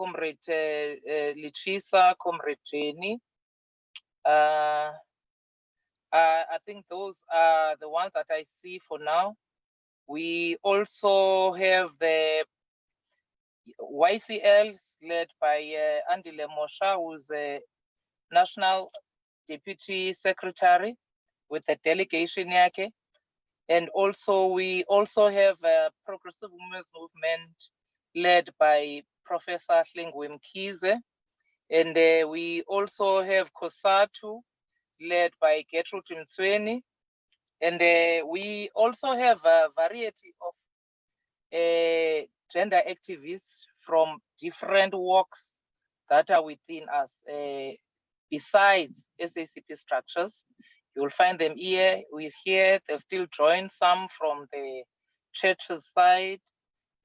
Comrade Lichisa, Comrade Jenny. I think those are the ones that I see for now. We also have the YCL led by Andile Mosha, who's a National Deputy Secretary with the delegation yake. And also we also have a Progressive Women's Movement led by Professor Hlengwe Mkhize. And we also have COSATU led by Gertrude Mtsweni. And we also have a variety of gender activists from different walks that are within us. Besides SACP structures, you'll find them here. We're here. They'll still join some from the churches side,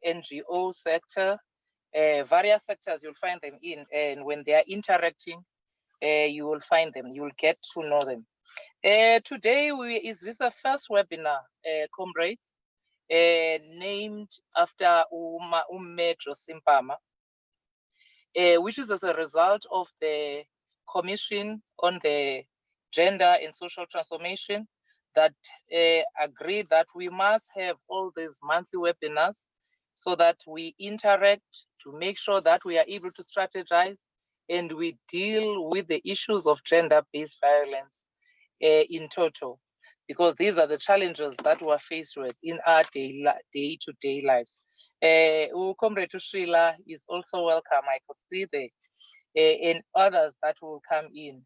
NGO sector, various sectors. You'll find them in, and when they are interacting, you will find them. You will get to know them. Today is this a first webinar, comrades, named after Josie Mpama, which is as a result of the Commission on the Gender and Social Transformation that agreed that we must have all these monthly webinars so that we interact to make sure that we are able to strategize and we deal with the issues of gender-based violence in total, because these are the challenges that we're faced with in our day-to-day lives. Comrade Shrila is also welcome. I could see there, and others that will come in.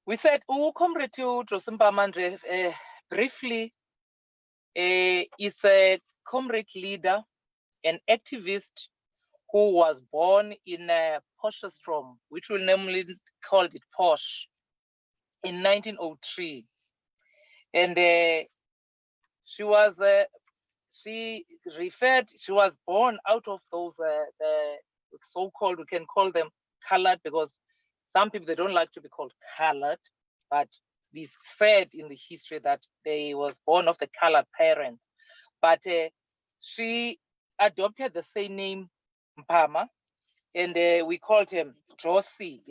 We said, Comrade Josie Mpama briefly is a comrade leader, an activist who was born in Potchefstroom, which we normally called it Posh, in 1903. And she was born out of those so-called, we can call them colored, because some people, they don't like to be called colored, but it's said in the history that they was born of the colored parents. But she adopted the same name Mpama, and we called him Josie.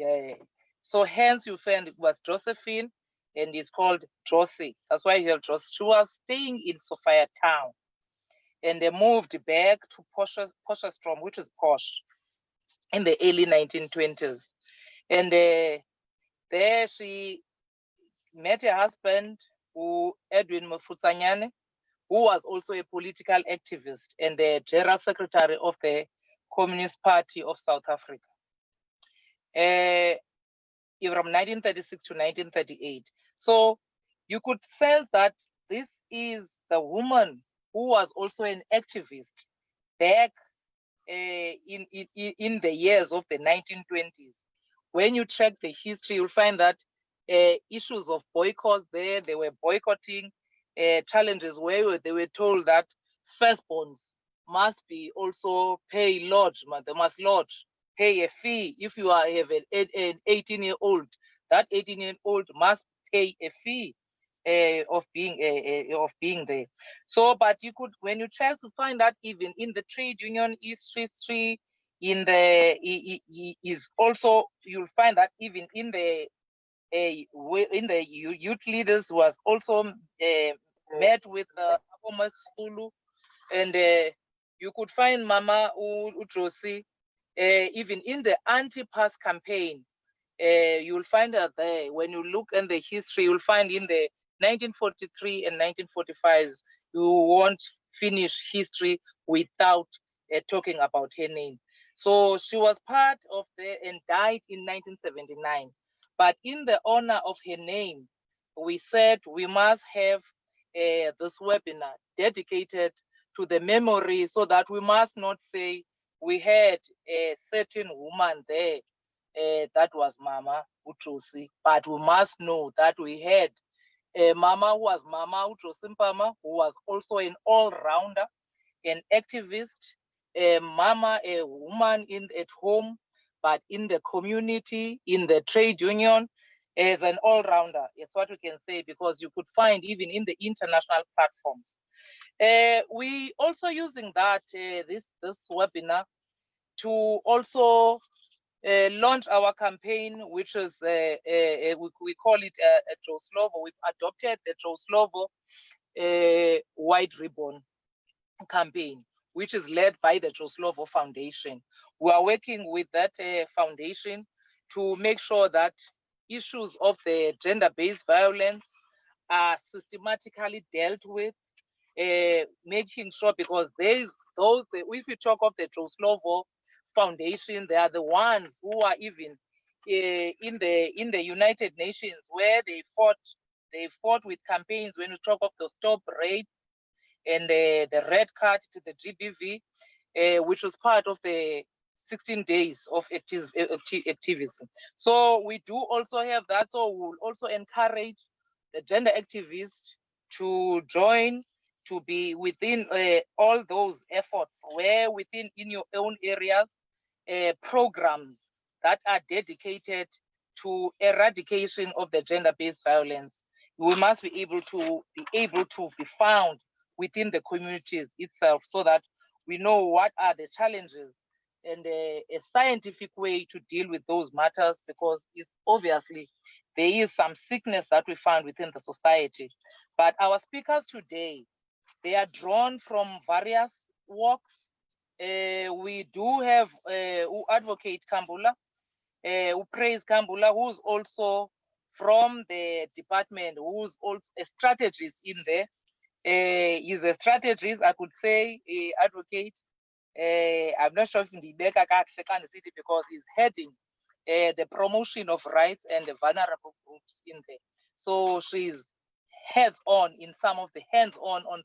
So hence you find it was Josephine, and it's called Josie. That's why you have Josie. She was staying in Sophia Town, and they moved back to Potchefstroom, which is Posh, in the early 1920s. And there she met her husband, Edwin Mafutanyane, who was also a political activist and the general secretary of the Communist Party of South Africa from 1936 to 1938. So you could sense that this is the woman who was also an activist back in the years of the 1920s. When you track the history, you'll find that issues of boycotts there, they were boycotting challenges where they were told that firstborns must be also pay lodge, they must lodge, pay a fee. If you have an 18-year-old, that 18-year-old must pay a fee of being there. So, but you could, when you try to find that even in the trade union history, in the is also, you'll find that even in the youth leaders was also met with Mpama Sulu, and you could find Mama Josie even in the anti-pass campaign. You'll find her there. When you look in the history, you'll find in the 1943 and 1945s, you won't finish history without talking about her name. So she was part of and died in 1979. But in the honor of her name, we said we must have this webinar dedicated to the memory, so that we must not say we had a certain woman there that was Mama Josie, but we must know that we had a Mama who was Mama Josie Mpama, who was also an all-rounder, an activist, a Mama, a woman at home, but in the community, in the trade union, as an all-rounder. It's what we can say, because you could find even in the international platforms. We also using that this webinar to also launch our campaign, which is we call it a Joe Slovo. We've adopted the Joe Slovo White Ribbon campaign, which is led by the Joe Slovo Foundation. We are working with that foundation to make sure that issues of the gender-based violence are systematically dealt with, making sure, because there's those, if you talk of the Joe Slovo Foundation, they are the ones who are even in the United Nations, where they fought with campaigns when you talk of the Stop Rape and the red card to the GBV, which was part of the 16 days of activism. So we do also have that. So we'll also encourage the gender activists to join, to be within all those efforts, where within in your own areas, programs that are dedicated to eradication of the gender-based violence. We must be able to be found within the communities itself, so that we know what are the challenges and a scientific way to deal with those matters, because it's obviously there is some sickness that we find within the society. But our speakers today, they are drawn from various walks. We do have who advocate Kambula, who praise Kambula, who's also from the department, who's also a strategist in there. He's a strategist, I could say, advocate. I'm not sure if in the city, because he's heading the promotion of rights and the vulnerable groups in there. So she's hands-on on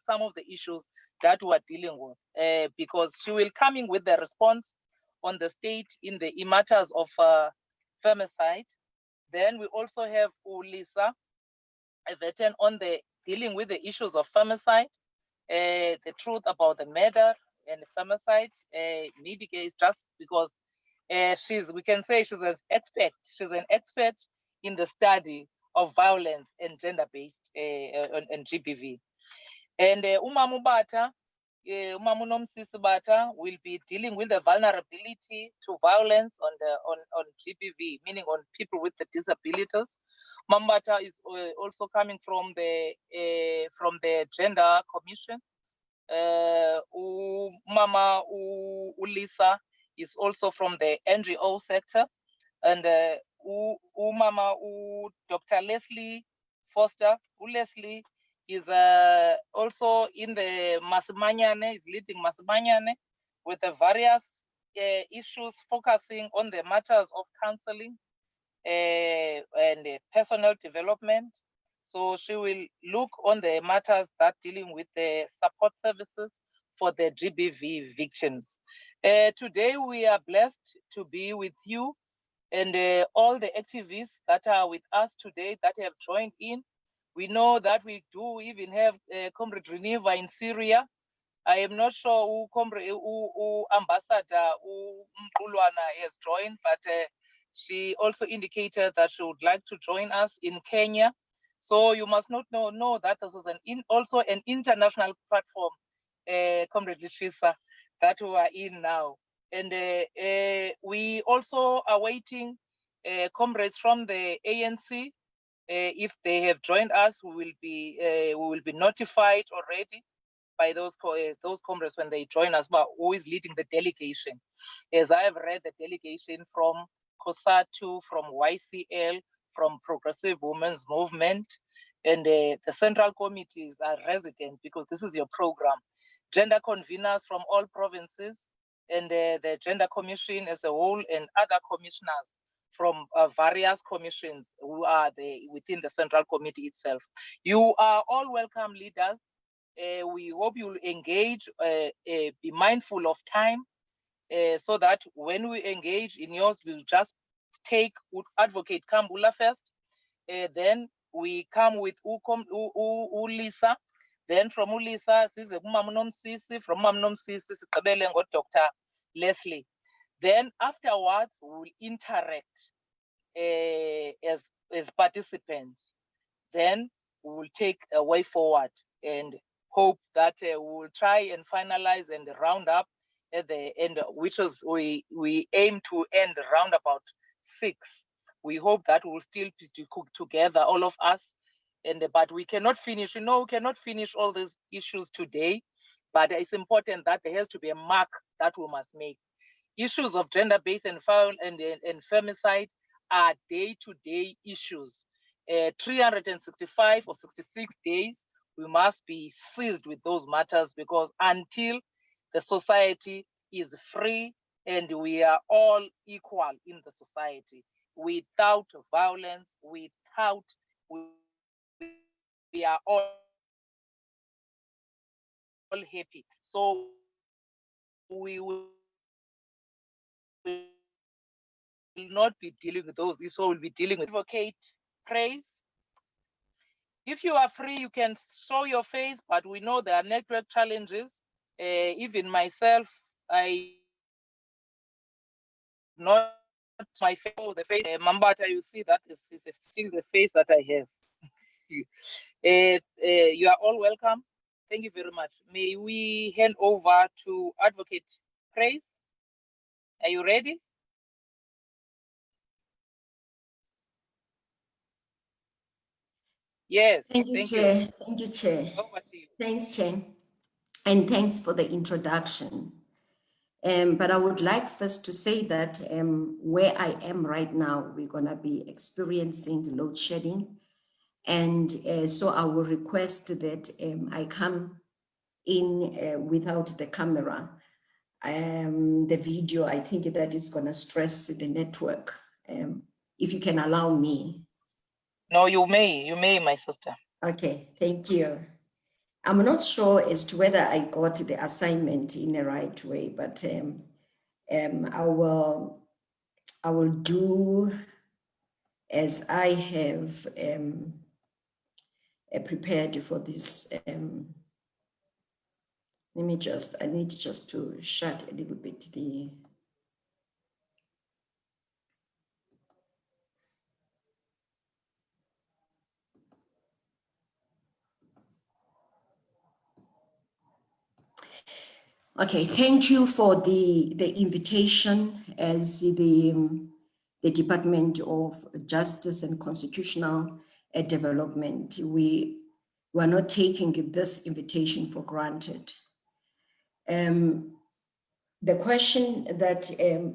some of the issues that we're dealing with, because she will come in with the response on the state in the matters of femicide. Then we also have Ulisa, a veteran on the dealing with the issues of femicide, the truth about the murder and the femicide. Maybe it's just because we can say she's an expert. She's an expert in the study of violence and gender-based and GBV. And Umamubata, Umamunomsisi Bata will be dealing with the vulnerability to violence on GBV, meaning on people with the disabilities. Mambata is also coming from the Gender Commission. Mama Ulisa is also from the NGO sector, and Mama Dr. Leslie Foster, Leslie is also in the Masimanyane, is leading Masimanyane with the various issues focusing on the matters of counseling and personal development. So she will look on the matters that dealing with the support services for the GBV victims. Today we are blessed to be with you and all the activists that are with us today that have joined in. We know that we do even have Comrade Reneva in Syria. I am not sure who Ambassador Mkulwana has joined, but she also indicated that she would like to join us in Kenya. So you must not know that this is also an international platform, Comrade Lishisa, that we are in now. And we also are waiting comrades from the ANC. If they have joined us, we will be notified already by those comrades when they join us. But who is leading the delegation? As I have read the delegation from COSATU, from YCL, from Progressive Women's Movement, and the central committees are resident, because this is your program. Gender conveners from all provinces, and the Gender Commission as a whole, and other commissioners from various commissions who are within the central committee itself. You are all welcome leaders. We hope you'll engage, be mindful of time, so that when we engage in yours, we'll just take Advocate Kambula first, then we come with Ulisa, then from Ulisa, from Mamnomsisi, Dr. Leslie. Then afterwards, we will interact as participants. Then we will take a way forward and hope that we will try and finalize and round up at the end, which is we aim to end around about 6. We hope that we'll still be to cook together, all of us. And but we cannot finish, we cannot finish all these issues today. But it's important that there has to be a mark that we must make. Issues of gender-based and femicide are day-to-day issues. 365 or 66 days, we must be seized with those matters, because until the society is free and we are all equal in the society, without violence, without, we are all happy. So we will not be dealing with those issues. We'll be dealing with advocate, praise. If you are free, you can show your face, but we know there are network challenges. Even myself, I not my face, the face, Mambata, you see that is still the face that I have. You are all welcome. Thank you very much. May we hand over to Advocate Praise. Are you ready? Yes. Thank you, Chair. Thank you, Chair. Over to you. Thanks, Chair. And thanks for the introduction. But I would like first to say that where I am right now, we're going to be experiencing the load shedding. And so I will request that I come in without the camera. The video, I think that is going to stress the network. If you can allow me. No, you may, my sister. Okay, thank you. I'm not sure as to whether I got the assignment in the right way, but I will do as I have prepared for this. I need just to shut a little bit the. Okay, thank you for the invitation. As the Department of Justice and Constitutional Development, we are not taking this invitation for granted. The question that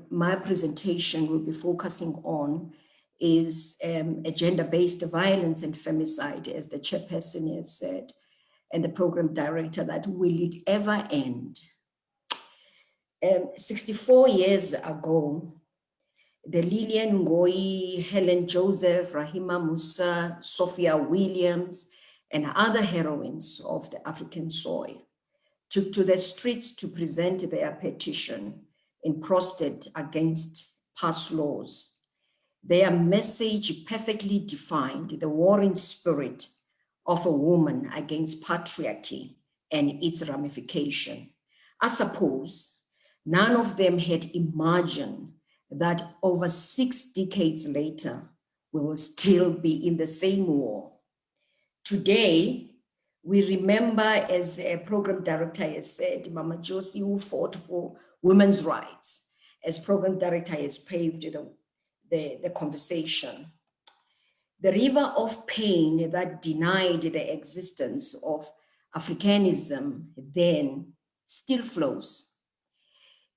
my presentation will be focusing on is a gender-based violence and femicide, as the chairperson has said, and the program director, that will it ever end? 64 years ago, the Lillian Ngoyi, Helen Joseph, Rahima Musa, Sophia Williams, and other heroines of the African soil took to the streets to present their petition in protest against past laws. Their message perfectly defined the warring spirit of a woman against patriarchy and its ramification. I suppose none of them had imagined that over 6 decades later, we will still be in the same war. Today, we remember, as a program director has said, Mama Josie, who fought for women's rights. As program director has paved the conversation. The river of pain that denied the existence of Africanism then still flows.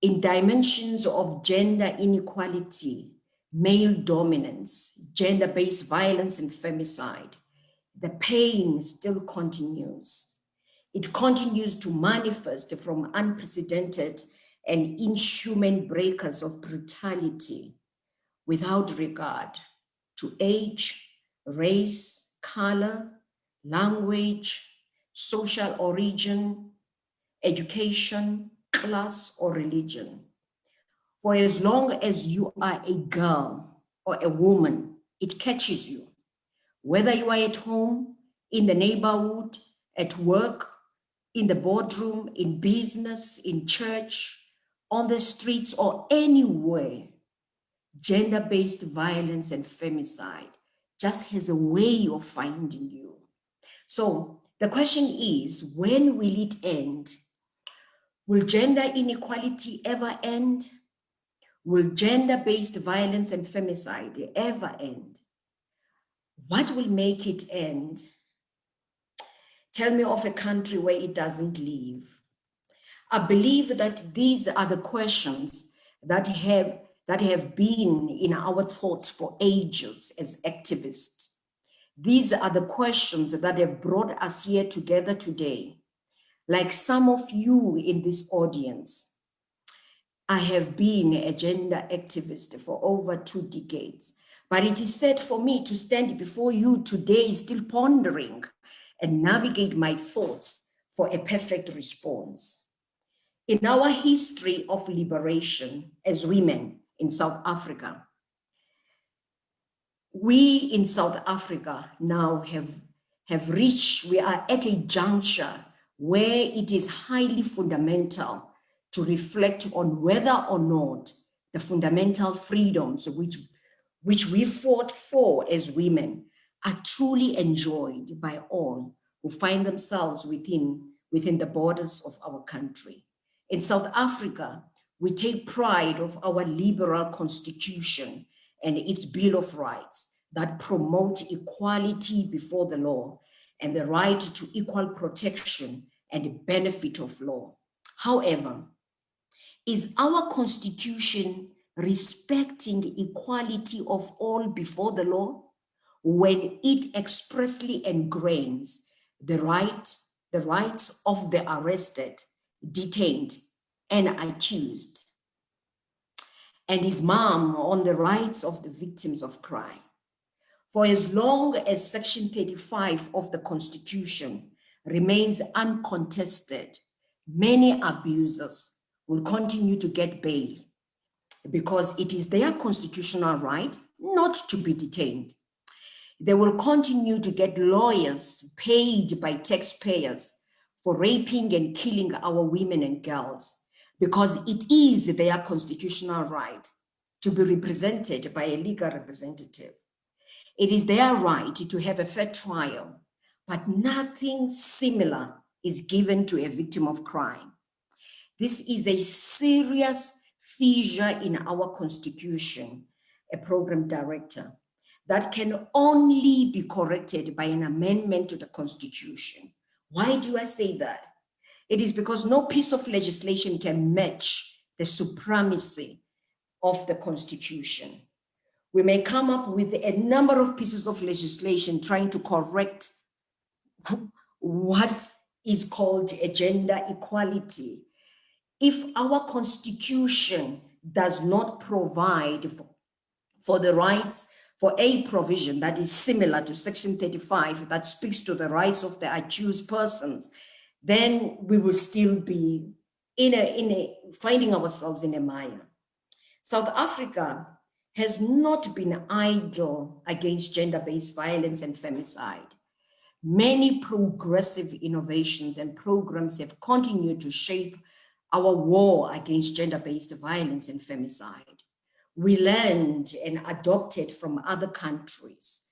In dimensions of gender inequality, male dominance, gender-based violence and femicide, the pain still continues. It continues to manifest from unprecedented and inhuman breakers of brutality without regard to age, race, color, language, social origin, education, class, or religion. For as long as you are a girl or a woman, it catches you. Whether you are at home, in the neighborhood, at work, in the boardroom, in business, in church, on the streets, or anywhere, gender-based violence and femicide just has a way of finding you. So the question is, when will it end? Will gender inequality ever end? Will gender-based violence and femicide ever end? What will make it end? Tell me of a country where it doesn't live. I believe that these are the questions that have been in our thoughts for ages as activists. These are the questions that have brought us here together today. Like some of you in this audience, I have been a gender activist for over 2 decades, but it is set for me to stand before you today still pondering and navigate my thoughts for a perfect response. In our history of liberation as women in South Africa, we in South Africa now have reached, we are at a juncture where it is highly fundamental to reflect on whether or not the fundamental freedoms which we fought for as women are truly enjoyed by all who find themselves within the borders of our country. In South Africa, we take pride of our liberal constitution and its Bill of Rights that promote equality before the law and the right to equal protection and benefit of law. However, is our constitution respecting equality of all before the law when it expressly ingrains the rights of the arrested, detained, and accused, and is mum on the rights of the victims of crime? For as long as Section 35 of the Constitution remains uncontested, many abusers will continue to get bail because it is their constitutional right not to be detained. They will continue to get lawyers paid by taxpayers for raping and killing our women and girls because it is their constitutional right to be represented by a legal representative. It is their right to have a fair trial, but nothing similar is given to a victim of crime. This is a serious fissure in our constitution, a program director, that can only be corrected by an amendment to the constitution. Why do I say that? It is because no piece of legislation can match the supremacy of the constitution. We may come up with a number of pieces of legislation trying to correct what is called a gender equality. If our constitution does not provide for the rights, for a provision that is similar to Section 35 that speaks to the rights of the accused persons, then we will still be finding ourselves in a mire. South Africa has not been idle against gender-based violence and femicide. Many progressive innovations and programs have continued to shape our war against gender-based violence and femicide. We learned and adopted from other countries.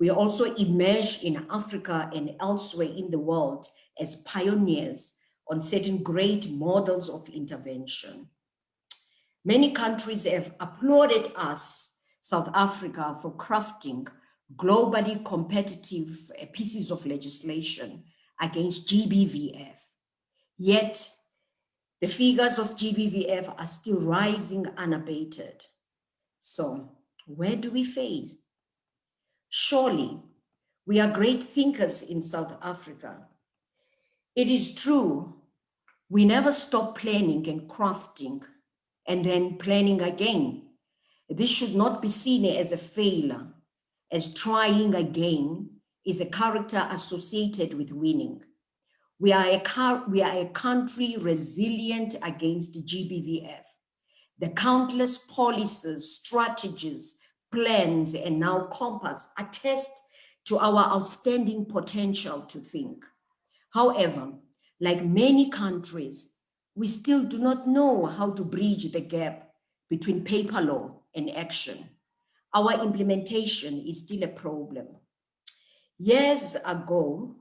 We also emerged in Africa and elsewhere in the world as pioneers on certain great models of intervention. Many countries have applauded us, South Africa, for crafting globally competitive pieces of legislation against GBVF. Yet, the figures of GBVF are still rising unabated. So, where do we fail? Surely, we are great thinkers in South Africa. It is true, we never stop planning and crafting and then planning again. This should not be seen as a failure, as trying again is a character associated with winning. We are a country resilient against GBVF. The countless policies, strategies, plans, and now compass attest to our outstanding potential to think. However, like many countries, we still do not know how to bridge the gap between paper law and action. Our implementation is still a problem. Years ago,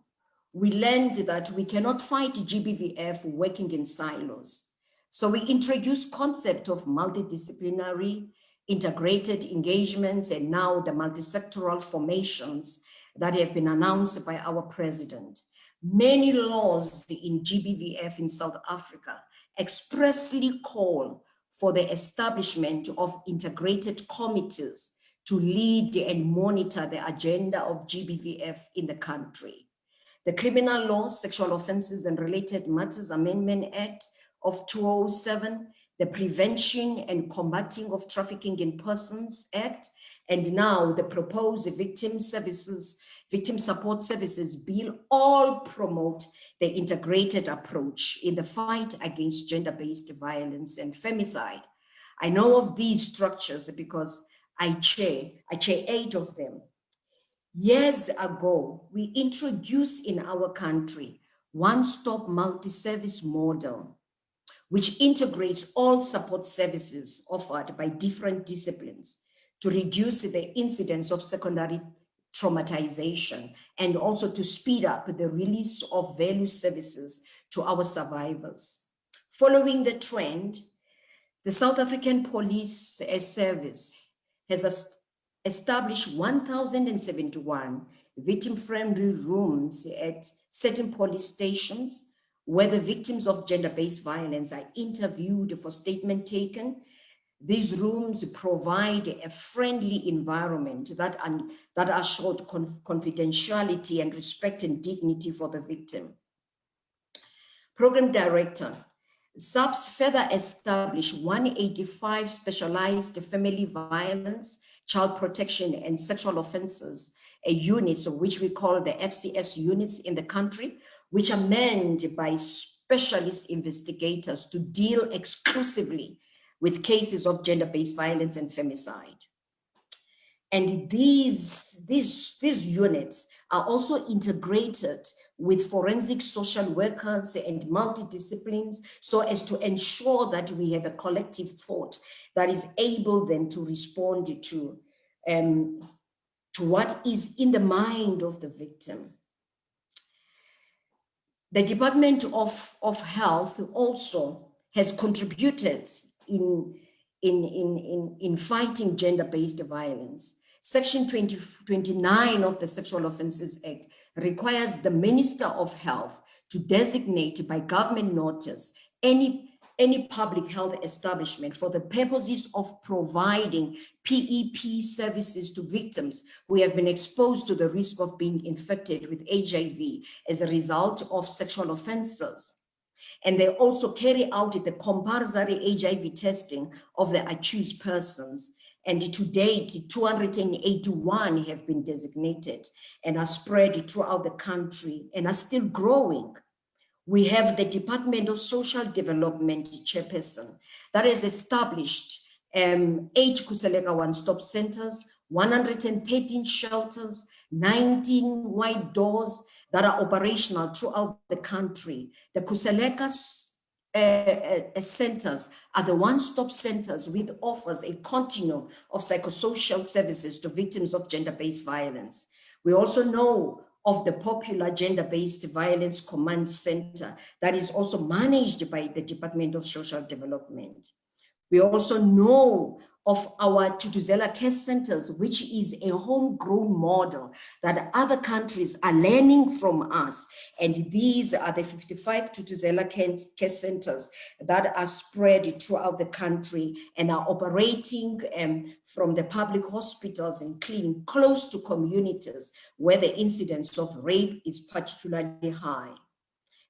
we learned that we cannot fight GBVF working in silos. So we introduced concept of multidisciplinary integrated engagements and now the multisectoral formations that have been announced by our president. Many laws in GBVF in South Africa expressly call for the establishment of integrated committees to lead and monitor the agenda of GBVF in the country. The Criminal Law, Sexual Offences and Related Matters Amendment Act of 2007, the Prevention and Combating of Trafficking in Persons Act, and now the proposed Victim Support Services Bill all promote the integrated approach in the fight against gender-based violence and femicide. I know of these structures because I chair 8 of them. Years ago, we introduced in our country one-stop multi-service model, which integrates all support services offered by different disciplines to reduce the incidence of secondary traumatization and also to speed up the release of value services to our survivors. Following the trend, the South African Police Service has established 1,071 victim-friendly rooms at certain police stations where the victims of gender-based violence are interviewed for statement taken. These rooms provide a friendly environment that assured confidentiality and respect and dignity for the victim. Program Director, SAPS further established 185 specialized family violence, child protection, and sexual offenses units, which we call the FCS units in the country, which are manned by specialist investigators to deal exclusively with cases of gender-based violence and femicide. And these units are also integrated with forensic social workers and multidisciplines so as to ensure that we have a collective thought that is able then to respond to what is in the mind of the victim. The Department of Health also has contributed in fighting gender-based violence. Section 29 of the Sexual Offences Act requires the Minister of Health to designate by government notice any public health establishment for the purposes of providing PEP services to victims who have been exposed to the risk of being infected with HIV as a result of sexual offenses. And they also carry out the compulsory HIV testing of the accused persons. And to date, 281 have been designated and are spread throughout the country and are still growing. We have the Department of Social Development chairperson that has established 8 Kuseleka one-stop centers, 113 shelters, 19 wide doors that are operational throughout the country. The Kuseleka centers are the one-stop centers which offers a continuum of psychosocial services to victims of gender-based violence. We also know of the popular Gender-Based Violence Command Center that is also managed by the Department of Social Development. We also know of our Tutuzela care centers, which is a homegrown model that other countries are learning from us. And these are the 55 Tutuzela care centers that are spread throughout the country and are operating from the public hospitals and clinics close to communities where the incidence of rape is particularly high.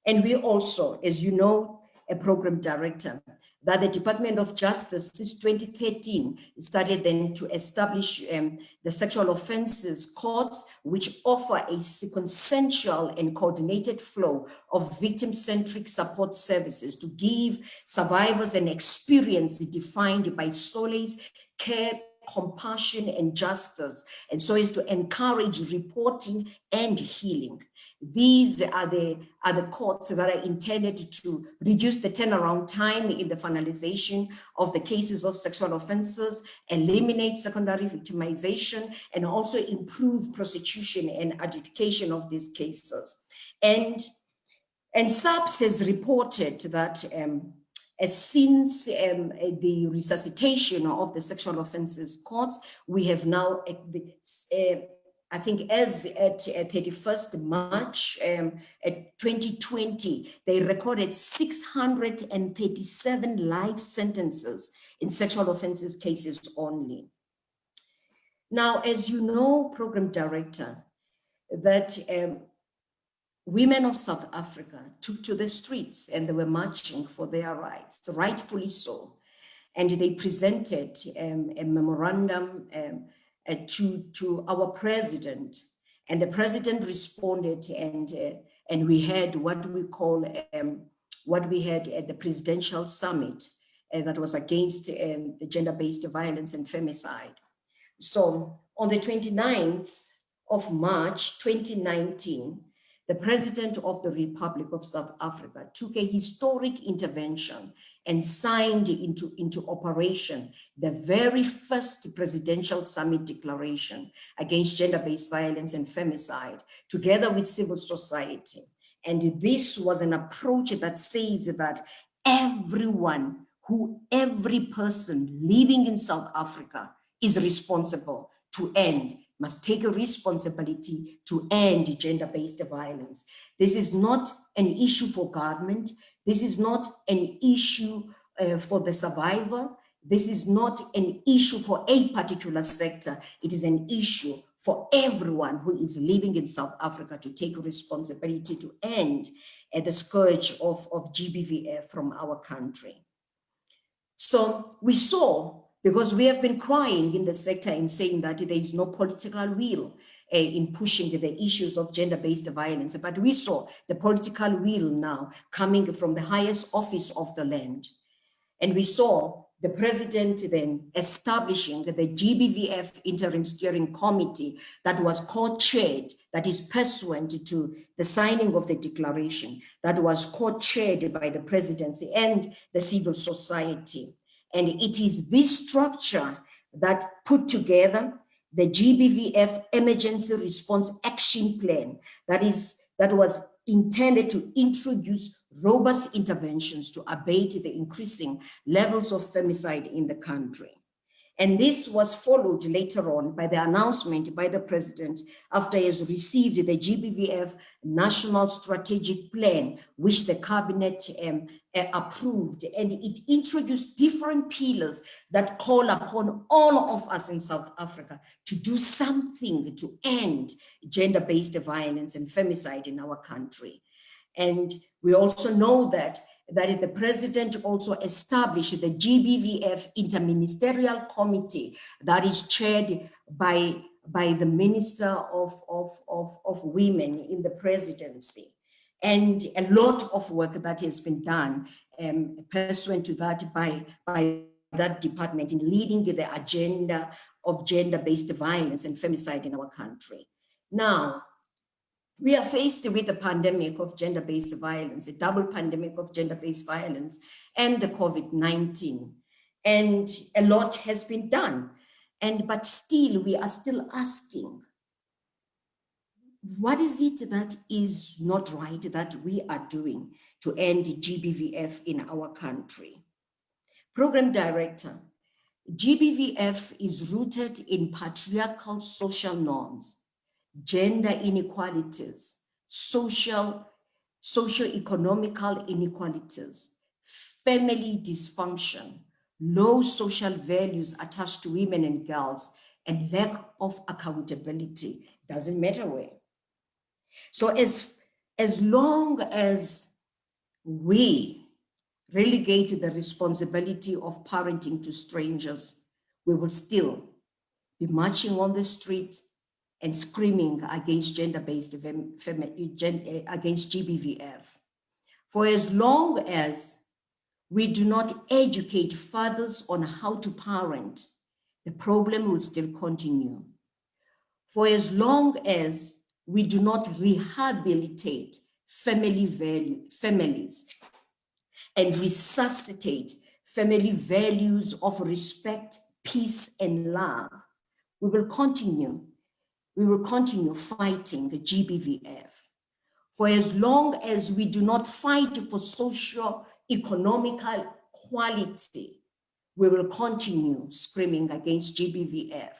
And we also, as you know, a program director, that the Department of Justice since 2013 started then to establish the sexual offences courts, which offer a sequential and coordinated flow of victim-centric support services to give survivors an experience defined by solace, care, compassion, and justice, and so as to encourage reporting and healing. These are the courts that are intended to reduce the turnaround time in the finalization of the cases of sexual offenses, eliminate secondary victimization, and also improve prosecution and adjudication of these cases. And SAPS has reported that Since the resuscitation of the sexual offences courts, we have now, I think as at 31st March 2020, they recorded 637 life sentences in sexual offences cases only. Now, as you know, Program Director, that women of South Africa took to the streets and they were marching for their rights, rightfully so. And they presented a memorandum to our president. And the president responded, and we had what we call, what we had at the presidential summit that was against the gender-based violence and femicide. So on the 29th of March, 2019, the President of the Republic of South Africa took a historic intervention and signed into operation the very first presidential summit declaration against gender-based violence and femicide, together with civil society. And this was an approach that says that every person living in South Africa is responsible to end, must take a responsibility to end gender-based violence. This is not an issue for government. This is not an issue for the survivor. This is not an issue for a particular sector. It is an issue for everyone who is living in South Africa to take responsibility to end the scourge of GBVF from our country. So we saw, because we have been crying in the sector and saying that there is no political will in pushing the issues of gender-based violence, but we saw the political will now coming from the highest office of the land. And we saw the president then establishing the GBVF Interim Steering Committee that was co-chaired, that is pursuant to the signing of the declaration, that was co-chaired by the presidency and the civil society. And it is this structure that put together the GBVF Emergency Response Action Plan that was intended to introduce robust interventions to abate the increasing levels of femicide in the country. And this was followed later on by the announcement by the president after he has received the GBVF National Strategic Plan, which the cabinet approved. And it introduced different pillars that call upon all of us in South Africa to do something to end gender-based violence and femicide in our country. And we also know that the president also established the GBVF Interministerial Committee that is chaired by the Minister of Women in the presidency. And a lot of work that has been done pursuant to that by that department in leading the agenda of gender-based violence and femicide in our country. Now, we are faced with a pandemic of gender-based violence, a double pandemic of gender-based violence and the COVID-19. And a lot has been done. But still, we are still asking, what is it that is not right that we are doing to end GBVF in our country? Program Director, GBVF is rooted in patriarchal social norms, gender inequalities, socio-economical inequalities, family dysfunction, low social values attached to women and girls, and lack of accountability, doesn't matter where. So as long as we relegate the responsibility of parenting to strangers, we will still be marching on the street and screaming against gender-based, against GBVF. For as long as we do not educate fathers on how to parent, the problem will still continue. For as long as we do not rehabilitate families and resuscitate family values of respect, peace, and love, we will continue fighting the GBVF. For as long as we do not fight for socio-economical quality, we will continue screaming against GBVF.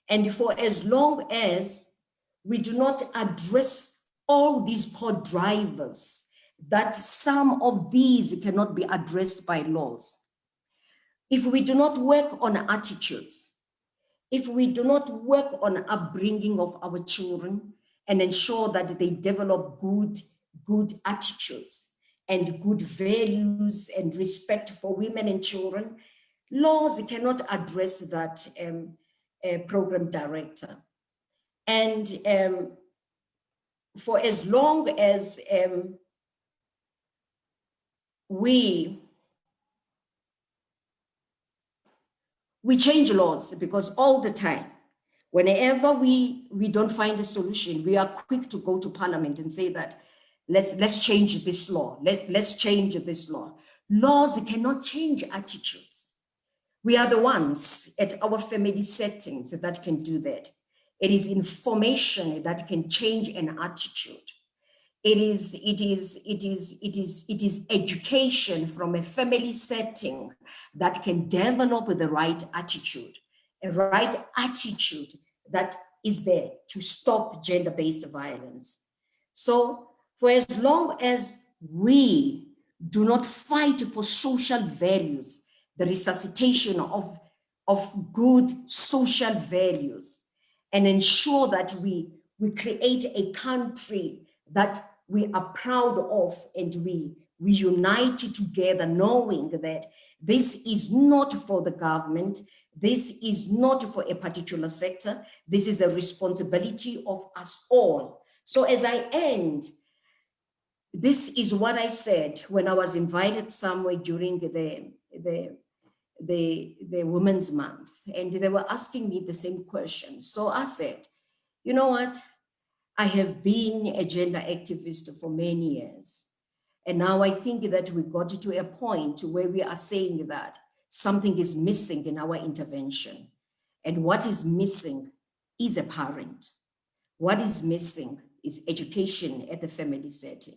And for as long as we do not address all these core drivers, that some of these cannot be addressed by laws. If we do not work on attitudes, if we do not work on upbringing of our children and ensure that they develop good attitudes and good values and respect for women and children, laws cannot address that, program director. And for as long as we change laws, because all the time, whenever we don't find a solution, we are quick to go to Parliament and say that let's change this law. Let's change this law. Laws cannot change attitudes. We are the ones at our family settings that can do that. It is information that can change an attitude. It is education from a family setting that can develop the right attitude, a right attitude that is there to stop gender-based violence. So for as long as we do not fight for social values, the resuscitation of good social values, and ensure that we create a country that we are proud of, and we unite together, knowing that this is not for the government, this is not for a particular sector, this is a responsibility of us all. So as I end, this is what I said when I was invited somewhere during the Women's Month, and they were asking me the same question. So I said, you know what? I have been a gender activist for many years. And now I think that we got to a point where we are saying that something is missing in our intervention. And what is missing is a parent. What is missing is education at the family setting.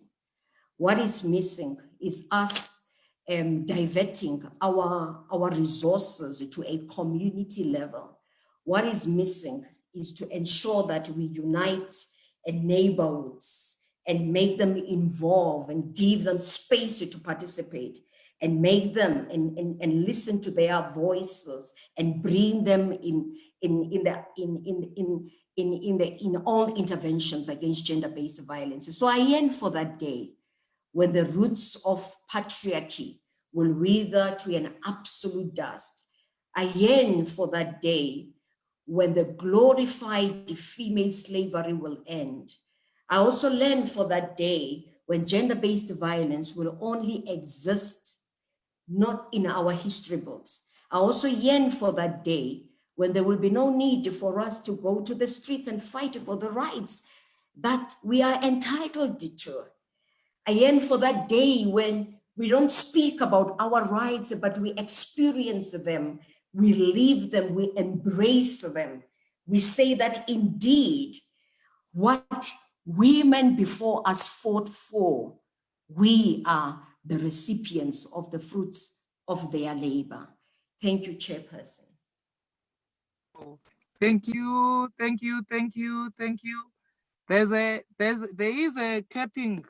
What is missing is us diverting our resources to a community level. What is missing is to ensure that we unite neighborhoods and make them involve and give them space to participate, and make them and listen to their voices and bring them in all interventions against gender-based violence. So I yearn for that day when the roots of patriarchy will wither to an absolute dust. I yearn for that day when the glorified female slavery will end. I also yearn for that day when gender-based violence will only exist not in our history books. I also yearn for that day when there will be no need for us to go to the street and fight for the rights that we are entitled to. I yearn for that day when we don't speak about our rights, but we experience them, we live them, we embrace them. We say that indeed, what women before us fought for, we are the recipients of the fruits of their labor. Thank you, Chairperson. Thank you. There is a clapping.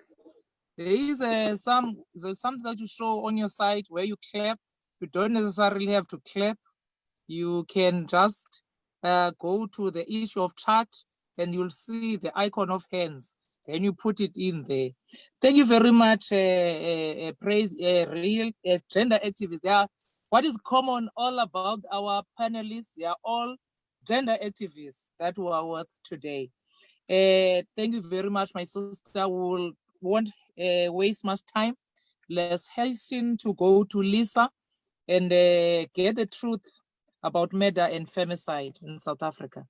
There's something that you show on your side where you clap. You don't necessarily have to clap. You can just go to the issue of chat and you'll see the icon of hands. Then you put it in there. Thank you very much, Praise Real Gender Activists. What is common all about our panelists? They are all gender activists that were with today. Thank you very much, my sister. We won't waste much time. Let's hasten to go to Lisa and get the truth about murder and femicide in South Africa.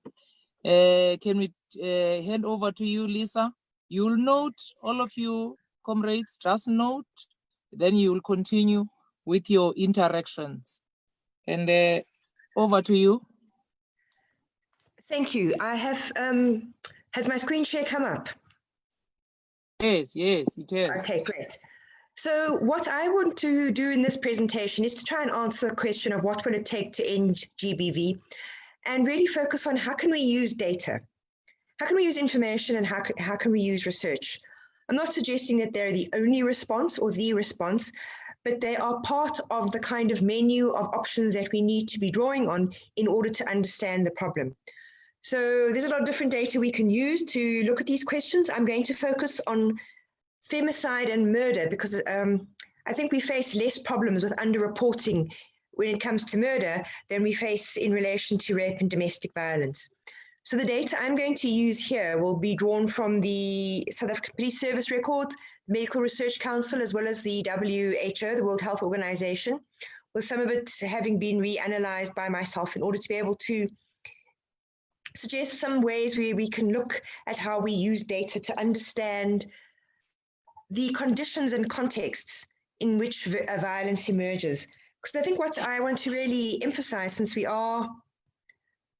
Can we hand over to you, Lisa? You'll note, all of you comrades, just note, then you will continue with your interactions. And over to you. Thank you. I have, has my screen share come up? Yes, it is. Okay, great. So what I want to do in this presentation is to try and answer the question of what will it take to end GBV, and really focus on how can we use data? How can we use information, and how can we use research? I'm not suggesting that they're the only response or the response, but they are part of the kind of menu of options that we need to be drawing on in order to understand the problem. So there's a lot of different data we can use to look at these questions. I'm going to focus on femicide and murder because I think we face less problems with underreporting when it comes to murder than we face in relation to rape and domestic violence. So the data I'm going to use here will be drawn from the South African Police Service records, Medical Research Council, as well as the WHO, the World Health Organization, with some of it having been reanalyzed by myself in order to be able to suggest some ways where we can look at how we use data to understand the conditions and contexts in which violence emerges. Because I think what I want to really emphasize, since we are,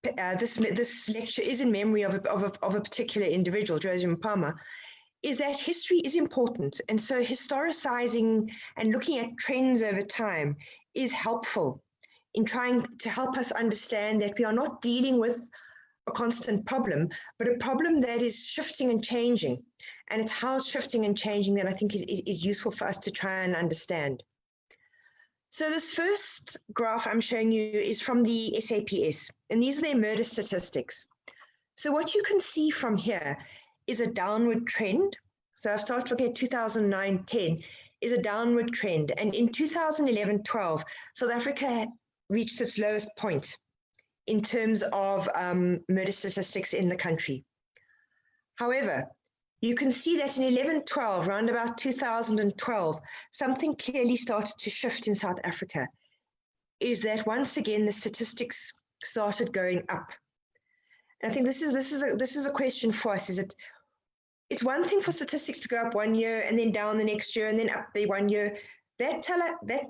this lecture is in memory of a particular individual, Josie Mpama, is that history is important. And so historicizing and looking at trends over time is helpful in trying to help us understand that we are not dealing with a constant problem, but a problem that is shifting and changing. And it's how it's shifting and changing that I think is useful for us to try and understand. So this first graph I'm showing you is from the SAPS, and these are their murder statistics. So what you can see from here is a downward trend. So I've started looking at 2009-10 is a downward trend. And in 2011-12, South Africa reached its lowest point in terms of murder statistics in the country. However, you can see that in 11-12, around about 2012, something clearly started to shift in South Africa, is that once again, the statistics started going up. And I think this is a question for us, is it, it's one thing for statistics to go up one year and then down the next year and then up the one year. That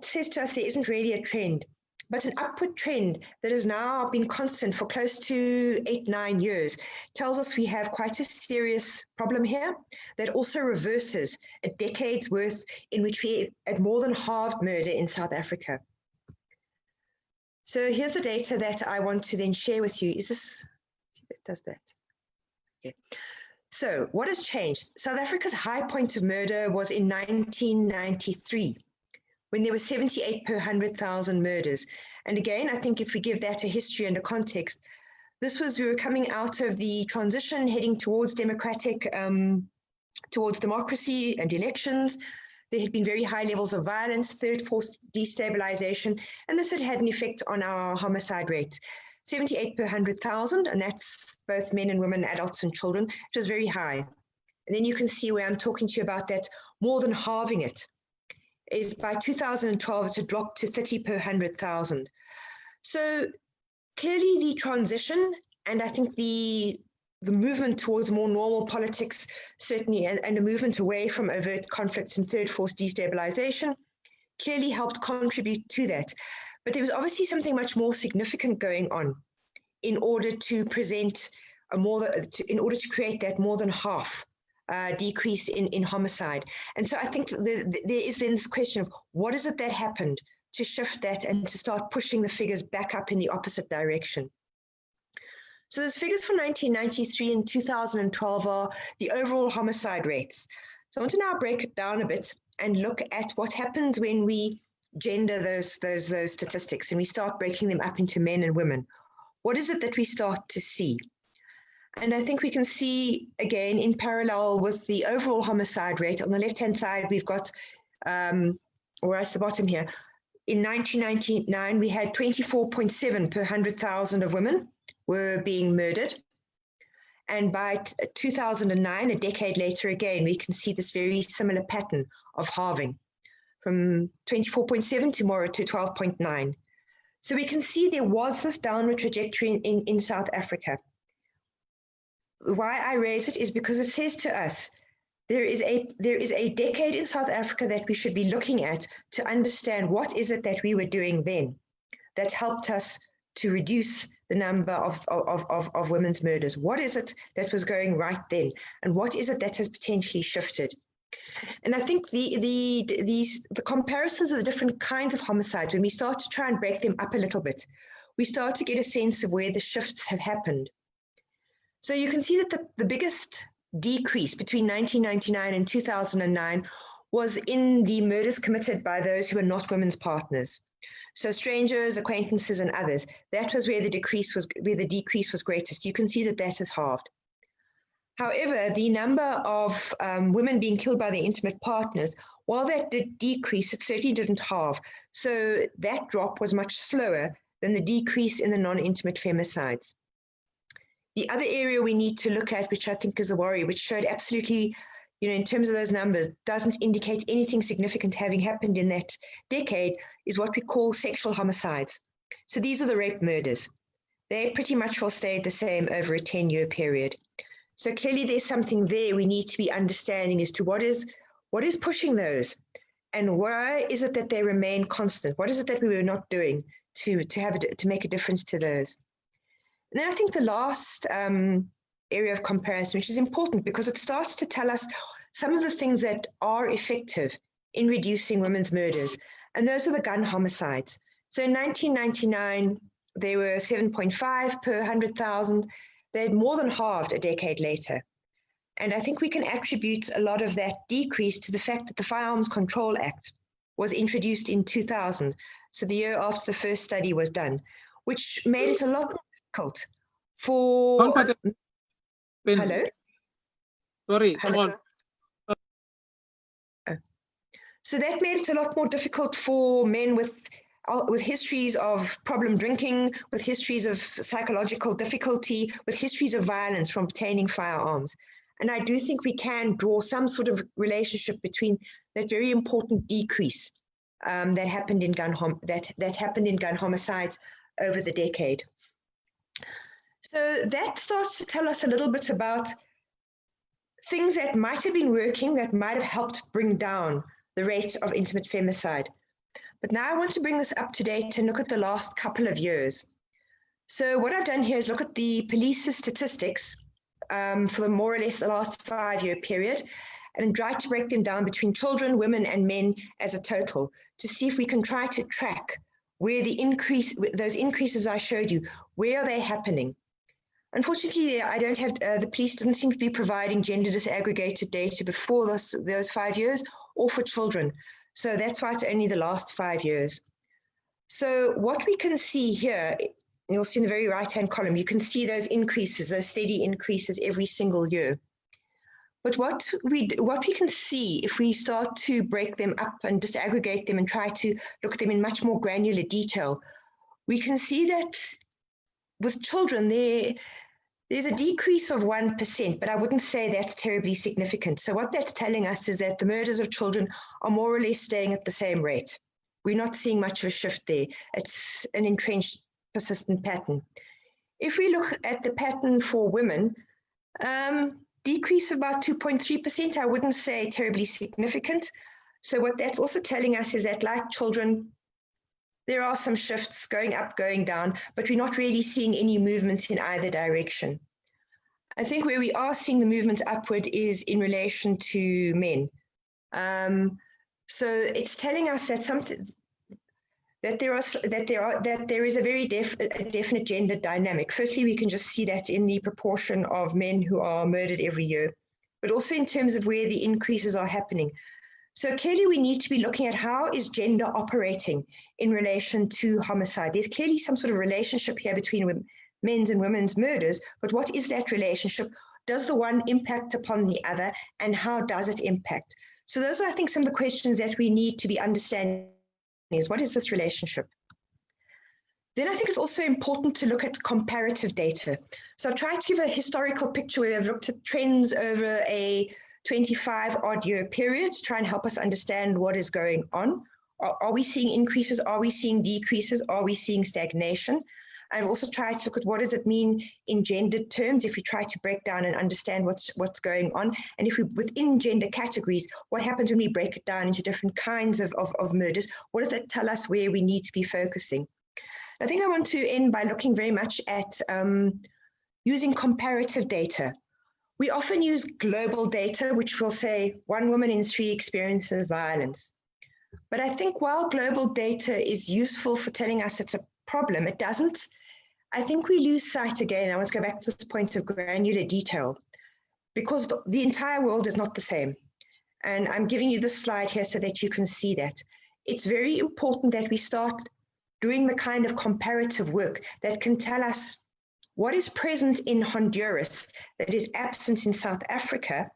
says to us there isn't really a trend, but an upward trend that has now been constant for close to 8-9 years tells us we have quite a serious problem here that also reverses a decade's worth in which we had more than halved murder in South Africa. So here's the data that I want to then share with you. Is this, it does that. Okay. So what has changed? South Africa's high point of murder was in 1993, when there were 78 per 100,000 murders. And again, I think if we give that a history and a context, this was, we were coming out of the transition, heading towards towards democracy and elections. There had been very high levels of violence, third force destabilization, and this had had an effect on our homicide rate. 78 per 100,000, and that's both men and women, adults and children, which is very high. And then you can see where I'm talking to you about that, more than halving it is by 2012, it's a drop to 30 per 100,000. So clearly the transition, and I think the movement towards more normal politics, certainly, and a movement away from overt conflicts and third force destabilization, clearly helped contribute to that. But there was obviously something much more significant going on in order to present in order to create that more than half decrease in homicide. And so I think there is then this question of what is it that happened to shift that and to start pushing the figures back up in the opposite direction. So those figures for 1993 and 2012 are the overall homicide rates. So I want to now break it down a bit and look at what happens when we gender those statistics and we start breaking them up into men and women. What is it that we start to see? And I think we can see, again, in parallel with the overall homicide rate, on the left-hand side, we've got, or at the bottom here, in 1999, we had 24.7 per 100,000 of women were being murdered. And by 2009, a decade later, again, we can see this very similar pattern of halving from 24.7 tomorrow to 12.9. So we can see there was this downward trajectory in South Africa. Why I raise it is because it says to us, there is a decade in South Africa that we should be looking at to understand what is it that we were doing then that helped us to reduce the number of women's murders. What is it that was going right then? And what is it that has potentially shifted? And I think the comparisons of the different kinds of homicides, when we start to try and break them up a little bit, we start to get a sense of where the shifts have happened. So you can see that the biggest decrease between 1999 and 2009 was in the murders committed by those who were not women's partners. So strangers, acquaintances, and others. That was where the decrease was greatest. You can see that that has halved. However, the number of women being killed by their intimate partners, while that did decrease, it certainly didn't halve. So that drop was much slower than the decrease in the non-intimate femicides. The other area we need to look at, which I think is a worry, which showed absolutely, in terms of those numbers, doesn't indicate anything significant having happened in that decade, is what we call sexual homicides. So these are the rape murders. They pretty much will stay the same over a 10-year period. So clearly there's something there we need to be understanding as to what is pushing those, and why is it that they remain constant? What is it that we were not doing to make a difference to those? And then I think the last area of comparison, which is important because it starts to tell us some of the things that are effective in reducing women's murders, and those are the gun homicides. So in 1999, they were 7.5 per 100,000. They had more than halved a decade later. And I think we can attribute a lot of that decrease to the fact that the Firearms Control Act was introduced in 2000, so the year after the first study was done, which made it a lot more difficult for... Hello? Sorry. Hello? Oh. So that made it a lot more difficult for men with histories of problem drinking, with histories of psychological difficulty, with histories of violence from obtaining firearms. And I do think we can draw some sort of relationship between that very important decrease that happened in gun homicides over the decade. So that starts to tell us a little bit about things that might have been working, that might have helped bring down the rate of intimate femicide. But now I want to bring this up to date and look at the last couple of years. So what I've done here is look at the police's statistics for the more or less the last 5-year period, and try to break them down between children, women, and men as a total to see if we can try to track where those increases I showed you, where are they happening? Unfortunately, I don't have, the police doesn't seem to be providing gender disaggregated data before those 5 years or for children. So that's why it's only the last 5 years. So what we can see here, you'll see in the very right-hand column, you can see those increases, those steady increases every single year. But what we can see if we start to break them up and disaggregate them and try to look at them in much more granular detail, we can see that with children, there's a decrease of 1%, but I wouldn't say that's terribly significant. So what that's telling us is that the murders of children are more or less staying at the same rate. We're not seeing much of a shift there. It's an entrenched, persistent pattern. If we look at the pattern for women, decrease of about 2.3%, I wouldn't say terribly significant. So what that's also telling us is that, like children, there are some shifts going up, going down, but we're not really seeing any movement in either direction. I think where we are seeing the movement upward is in relation to men. So it's telling us that there is a very definite gender dynamic. Firstly, we can just see that in the proportion of men who are murdered every year, but also in terms of where the increases are happening. So clearly we need to be looking at how is gender operating in relation to homicide. There's clearly some sort of relationship here between men's and women's murders, but what is that relationship? Does the one impact upon the other, and how does it impact? So those are, I think, some of the questions that we need to be understanding is what is this relationship? Then I think it's also important to look at comparative data. So I've tried to give a historical picture where I've looked at trends over a 25-odd year period to try and help us understand what is going on. Are we seeing increases? Are we seeing decreases? Are we seeing stagnation? I've also tried to look at what does it mean in gendered terms if we try to break down and understand what's going on. And if we, within gender categories, what happens when we break it down into different kinds of murders? What does that tell us where we need to be focusing? I think I want to end by looking very much at using comparative data. We often use global data, which will say 1 woman in 3 experiences violence. But I think while global data is useful for telling us it's a problem, it doesn't. I think we lose sight again. I want to go back to this point of granular detail, because the entire world is not the same. And I'm giving you this slide here so that you can see that. It's very important that we start doing the kind of comparative work that can tell us what is present in Honduras that is absent in South Africa.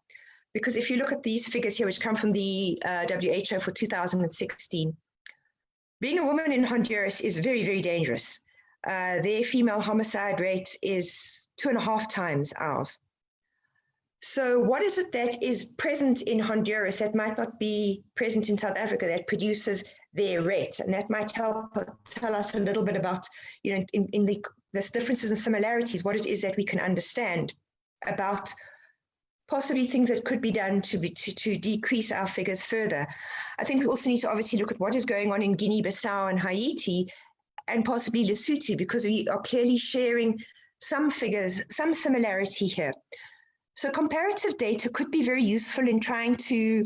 Because if you look at these figures here, which come from the WHO for 2016, being a woman in Honduras is very, very dangerous. Their female homicide rate is 2.5 times ours. So what is it that is present in Honduras that might not be present in South Africa that produces their rate? And that might help tell us a little bit about, you know, in there's differences and similarities, what it is that we can understand about possibly things that could be done to decrease our figures further. I think we also need to obviously look at what is going on in Guinea-Bissau and Haiti and possibly Lesotho, because we are clearly sharing some figures, some similarity here. So comparative data could be very useful in trying to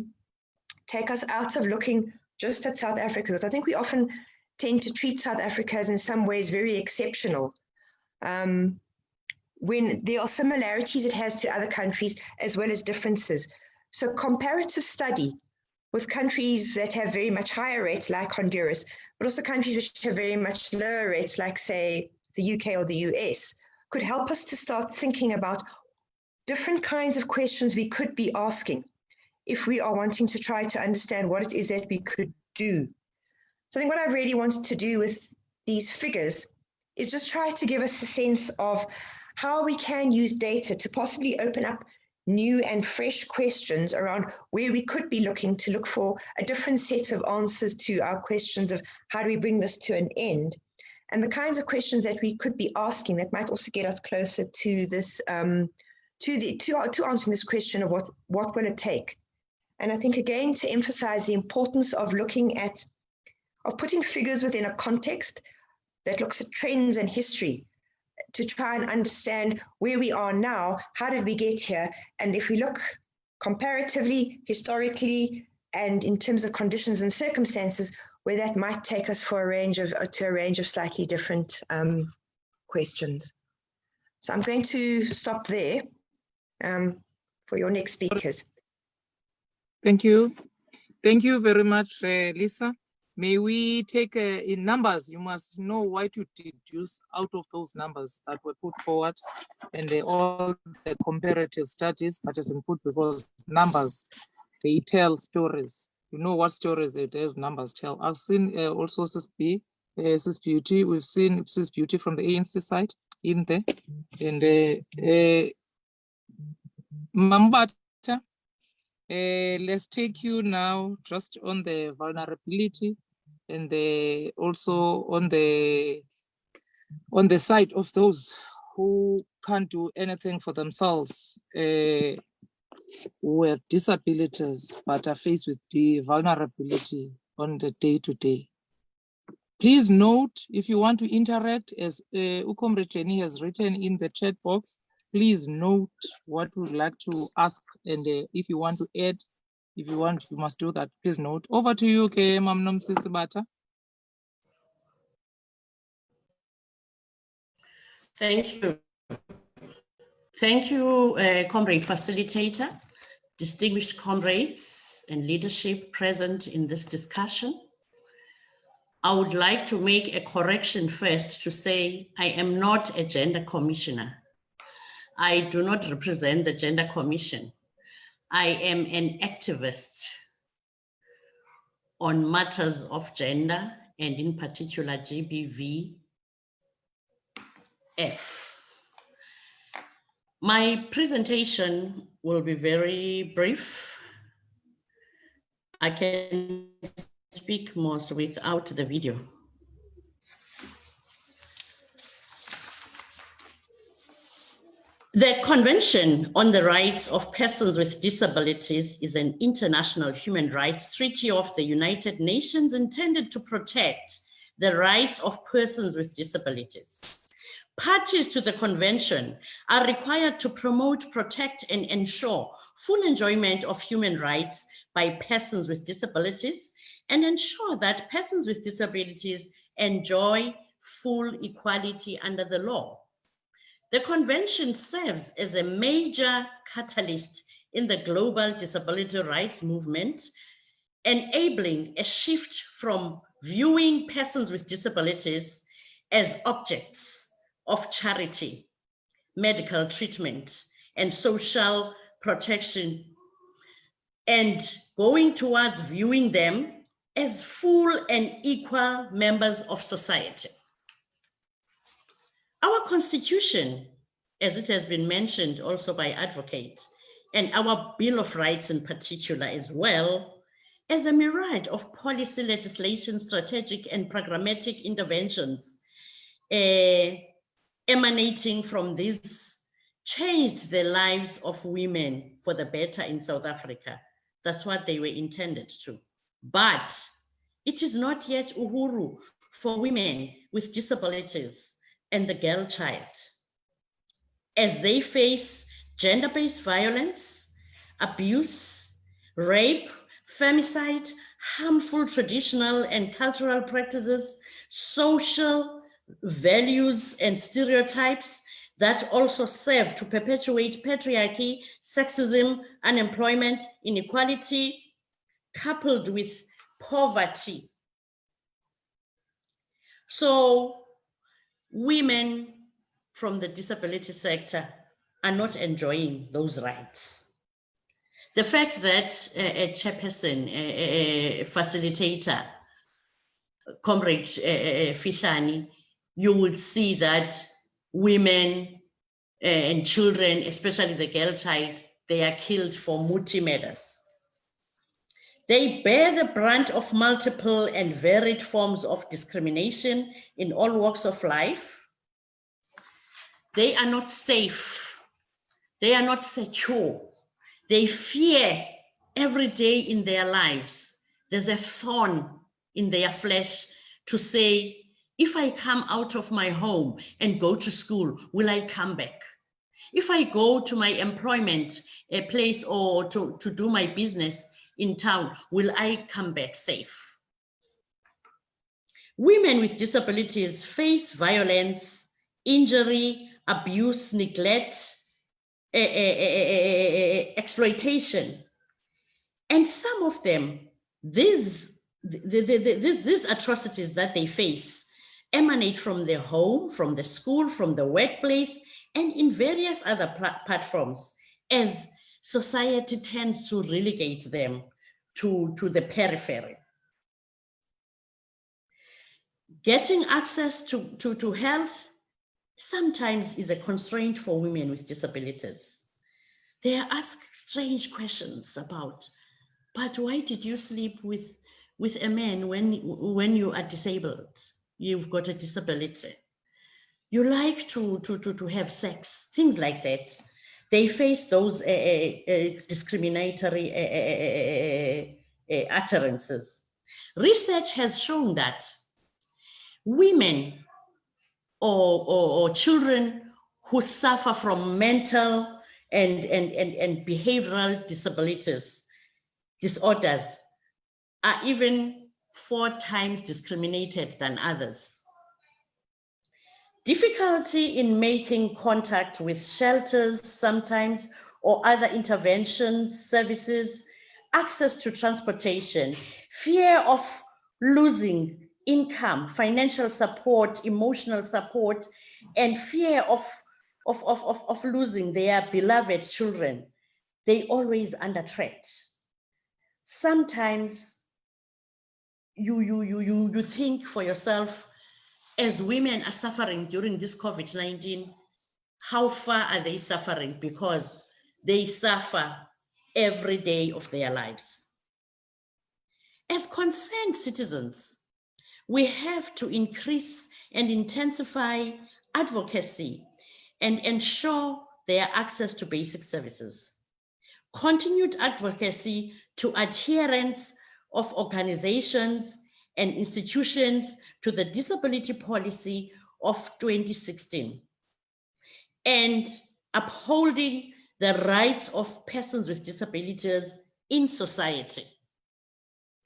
take us out of looking just at South Africa, because I think we often tend to treat South Africa as in some ways very exceptional, when there are similarities it has to other countries as well as differences. So comparative study with countries that have very much higher rates like Honduras, but also countries which have very much lower rates like, say, the UK or the US, could help us to start thinking about different kinds of questions we could be asking if we are wanting to try to understand what it is that we could do. So I think what I really wanted to do with these figures is just try to give us a sense of how we can use data to possibly open up new and fresh questions around where we could be looking to look for a different set of answers to our questions of how do we bring this to an end, and the kinds of questions that we could be asking that might also get us closer to this, to answering this question of what will it take. And I think again to emphasize the importance of looking at, of putting figures within a context that looks at trends and history, to try and understand where we are now, how did we get here, and if we look comparatively, historically, and in terms of conditions and circumstances, where that might take us for a range of slightly different questions. So I'm going to stop there for your next speakers. Thank you. Thank you very much, Lisa. May we take in numbers? You must know why to deduce out of those numbers that were put forward, and all the comparative studies that has been put, because numbers, they tell stories. You know what stories those numbers tell. I've seen also Sis Beauty. We've seen Sis Beauty from the ANC side in there, and Mambata. Let's take you now just on the vulnerability, and also on the side of those who can't do anything for themselves, with disabilities but are faced with the vulnerability on the day-to-day. Please note, if you want to interact, as Ukomre Jenny has written in the chat box, please note what you would like to ask, and if you want to add, if you want, you must do that. Please note. Over to you, okay, Mam Nomsisi Bata. Thank you. Thank you, comrade facilitator, distinguished comrades and leadership present in this discussion. I would like to make a correction first to say I am not a gender commissioner. I do not represent the Gender Commission. I am an activist on matters of gender, and in particular GBVF. My presentation will be very brief. I can speak most without the video. The Convention on the Rights of Persons with Disabilities is an international human rights treaty of the United Nations intended to protect the rights of persons with disabilities Parties to the convention are required to promote, protect, and ensure full enjoyment of human rights by persons with disabilities, and ensure that persons with disabilities enjoy full equality under the law. The convention serves as a major catalyst in the global disability rights movement, enabling a shift from viewing persons with disabilities as objects of charity, medical treatment, and social protection, and going towards viewing them as full and equal members of society. Our Constitution, as it has been mentioned also by advocates, and our Bill of Rights in particular as well, as a myriad of policy, legislation, strategic and programmatic interventions emanating from this, changed the lives of women for the better in South Africa. That's what they were intended to. But it is not yet uhuru for women with disabilities and the girl child, as they face gender-based violence, abuse, rape, femicide, harmful traditional and cultural practices, social values and stereotypes that also serve to perpetuate patriarchy, sexism, unemployment, inequality, coupled with poverty. So women from the disability sector are not enjoying those rights. The fact that a chairperson, a facilitator, Comrade Fishani, you would see that women and children, especially the girl child, they are killed for muti murders. They bear the brunt of multiple and varied forms of discrimination in all walks of life. They are not safe. They are not secure. They fear every day in their lives. There's a thorn in their flesh to say, if I come out of my home and go to school, will I come back? If I go to my employment place or to do my business in town, will I come back safe? Women with disabilities face violence, injury, abuse, neglect, exploitation. And some of them, these atrocities that they face emanate from their home, from the school, from the workplace, and in various other platforms, as society tends to relegate them to the periphery. Getting access to health sometimes is a constraint for women with disabilities. They are asked strange questions about, but why did you sleep with a man when you are disabled? You've got a disability. You like to have sex, things like that. They face those discriminatory utterances. Research has shown that women or children who suffer from mental and behavioral disorders are even 4 times discriminated than others. Difficulty in making contact with shelters sometimes or other interventions, services, access to transportation, fear of losing income, financial support, emotional support, and fear of losing their beloved children. They always under threat. Sometimes you think for yourself, as women are suffering during this COVID-19, how far are they suffering? Because they suffer every day of their lives. As concerned citizens, we have to increase and intensify advocacy and ensure their access to basic services. Continued advocacy to adherence of organizations and institutions to the disability policy of 2016. and upholding the rights of persons with disabilities in society.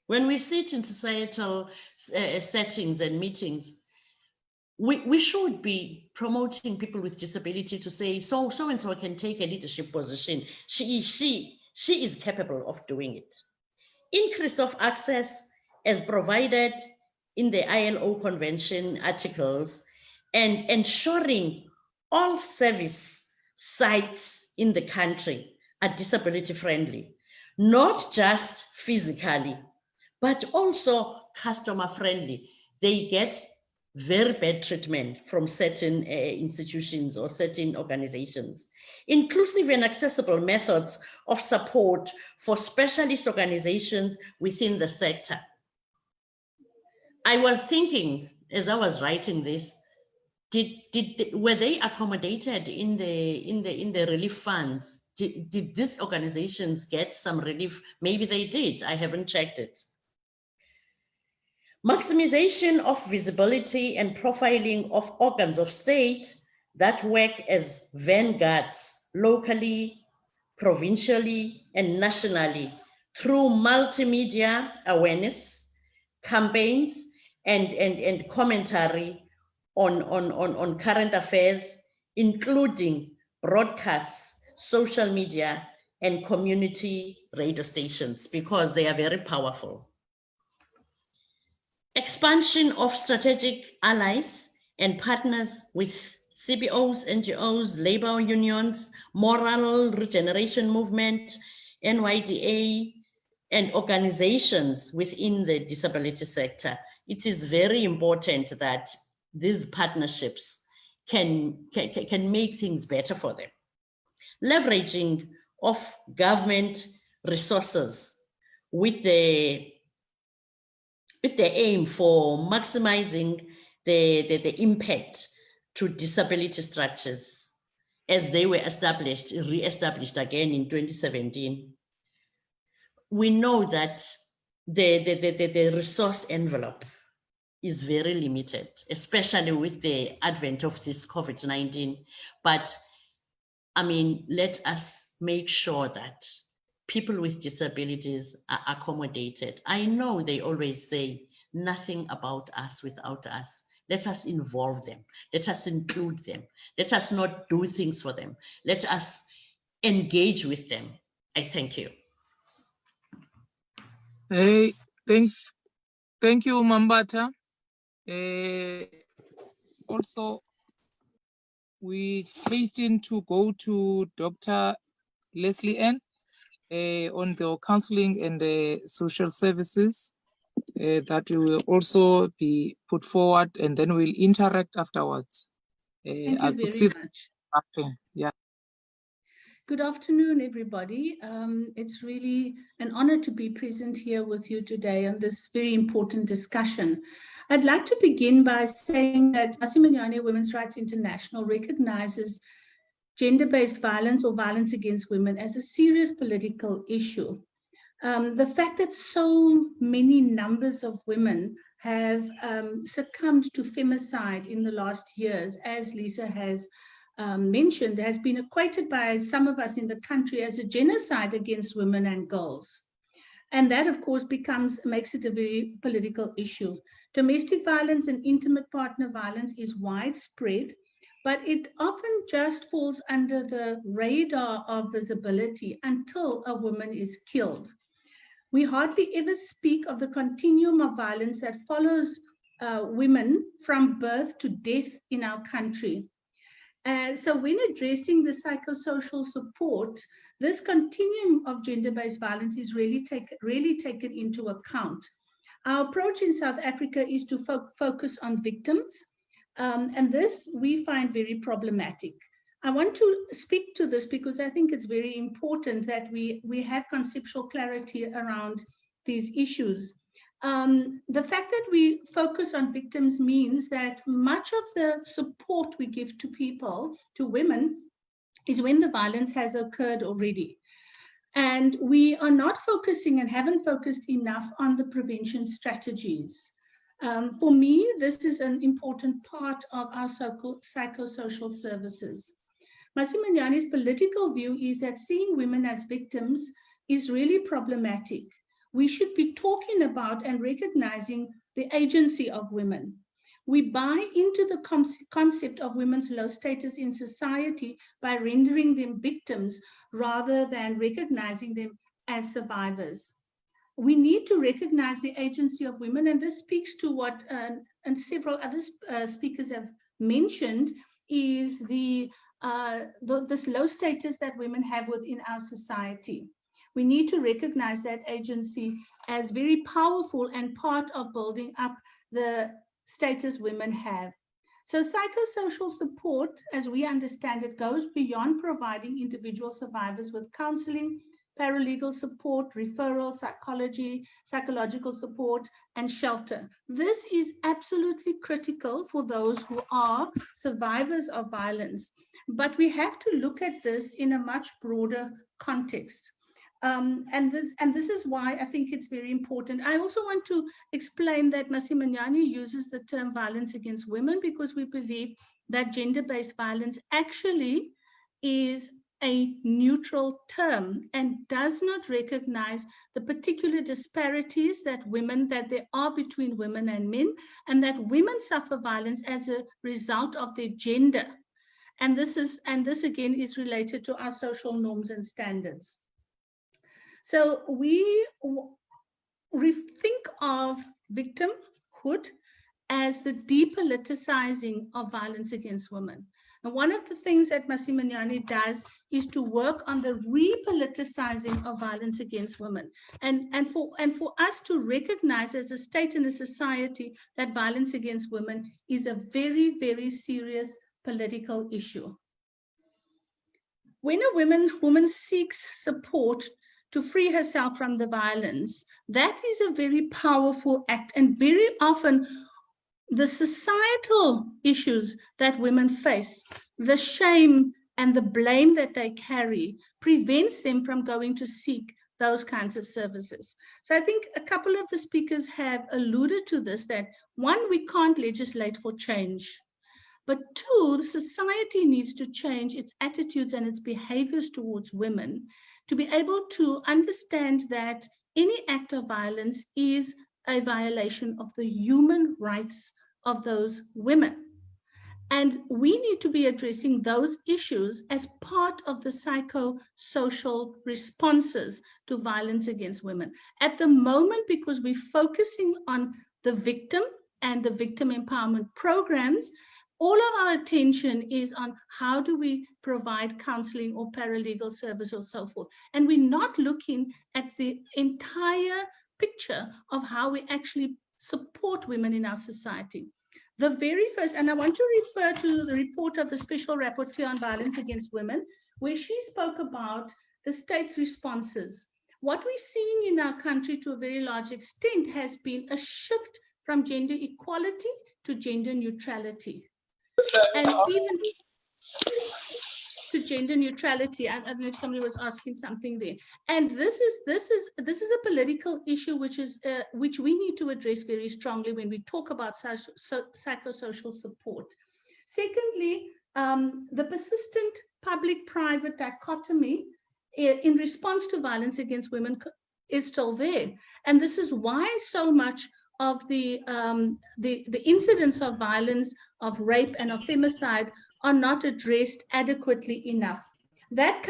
When we sit in societal settings and meetings, we should be promoting people with disability to say, so and so can take a leadership position. She is capable of doing it. Increase of access as provided in the ILO convention articles, and ensuring all service sites in the country are disability friendly, not just physically, but also customer friendly. They get very bad treatment from certain institutions or certain organizations. Inclusive and accessible methods of support for specialist organizations within the sector. I was thinking as I was writing this, were they accommodated in the relief funds? Did these organizations get some relief? Maybe they did. I haven't checked it. Maximization of visibility and profiling of organs of state that work as vanguards locally, provincially, and nationally through multimedia awareness, campaigns, and commentary on current affairs, including broadcasts, social media, and community radio stations, because they are very powerful. Expansion of strategic allies and partners with CBOs, NGOs, labor unions, moral regeneration movement, NYDA, and organizations within the disability sector. It is very important that these partnerships can make things better for them. Leveraging of government resources with the aim for maximizing the impact to disability structures as they were re-established again in 2017. We know that the resource envelope is very limited, especially with the advent of this COVID-19. But I mean, let us make sure that people with disabilities are accommodated. I know they always say nothing about us without us. Let us involve them. Let us include them. Let us not do things for them. Let us engage with them. I thank you. Hey, thank you, Mambata. Also, we hasten to go to Dr. Leslie Ann on the counseling and social services that will also be put forward, and then we'll interact afterwards. Thank you very much. Yeah. Good afternoon, everybody. It's really an honor to be present here with you today on this very important discussion. I'd like to begin by saying that Masimanyane Women's Rights International recognizes gender-based violence or violence against women as a serious political issue. The fact that so many numbers of women have succumbed to femicide in the last years, as Lisa has mentioned, has been equated by some of us in the country as a genocide against women and girls. And that, of course, makes it a very political issue. Domestic violence and intimate partner violence is widespread, but it often just falls under the radar of visibility until a woman is killed. We hardly ever speak of the continuum of violence that follows women from birth to death in our country. So when addressing the psychosocial support, this continuum of gender-based violence is really taken into account. Our approach in South Africa is to focus on victims, and this we find very problematic. I want to speak to this because I think it's very important that we have conceptual clarity around these issues. The fact that we focus on victims means that much of the support we give to people, to women, is when the violence has occurred already. And we are not focusing and haven't focused enough on the prevention strategies. For me, this is an important part of our psychosocial services. Masimanyani's political view is that seeing women as victims is really problematic. We should be talking about and recognizing the agency of women. We buy into the concept of women's low status in society by rendering them victims rather than recognizing them as survivors. We need to recognize the agency of women, and this speaks to what and several other speakers have mentioned, is this low status that women have within our society. We need to recognize that agency as very powerful and part of building up the status women have. So psychosocial support, as we understand it, goes beyond providing individual survivors with counseling, paralegal support, referral, psychological support, and shelter. This is absolutely critical for those who are survivors of violence. But we have to look at this in a much broader context. And this is why I think it's very important. I also want to explain that Masimanyani uses the term violence against women because we believe that gender-based violence actually is a neutral term and does not recognize the particular disparities that there are between women and men, and that women suffer violence as a result of their gender. And this again is related to our social norms and standards. So we think of victimhood as the depoliticizing of violence against women. And one of the things that Masimanyani does is to work on the repoliticizing of violence against women, and for us to recognize as a state and a society that violence against women is a very, very serious political issue. When a woman seeks support to free herself from the violence, that is a very powerful act, and very often the societal issues that women face, the shame and the blame that they carry, prevents them from going to seek those kinds of services. So I think a couple of the speakers have alluded to this, that one, we can't legislate for change. But two, society needs to change its attitudes and its behaviors towards women to be able to understand that any act of violence is a violation of the human rights of those women. And we need to be addressing those issues as part of the psychosocial responses to violence against women. At the moment, because we're focusing on the victim and the victim empowerment programs, all of our attention is on how do we provide counseling or paralegal service or so forth. And we're not looking at the entire picture of how we actually support women in our society. The very first, and I want to refer to the report of the Special Rapporteur on Violence Against Women, where she spoke about the state's responses. What we're seeing in our country to a very large extent has been a shift from gender equality to gender neutrality. And even to gender neutrality, I don't know if somebody was asking something there. And this is a political issue which we need to address very strongly when we talk about psychosocial support. Secondly, the persistent public-private dichotomy in response to violence against women is still there, and this is why so much of the incidents of violence, of rape, and of femicide are not addressed adequately enough. That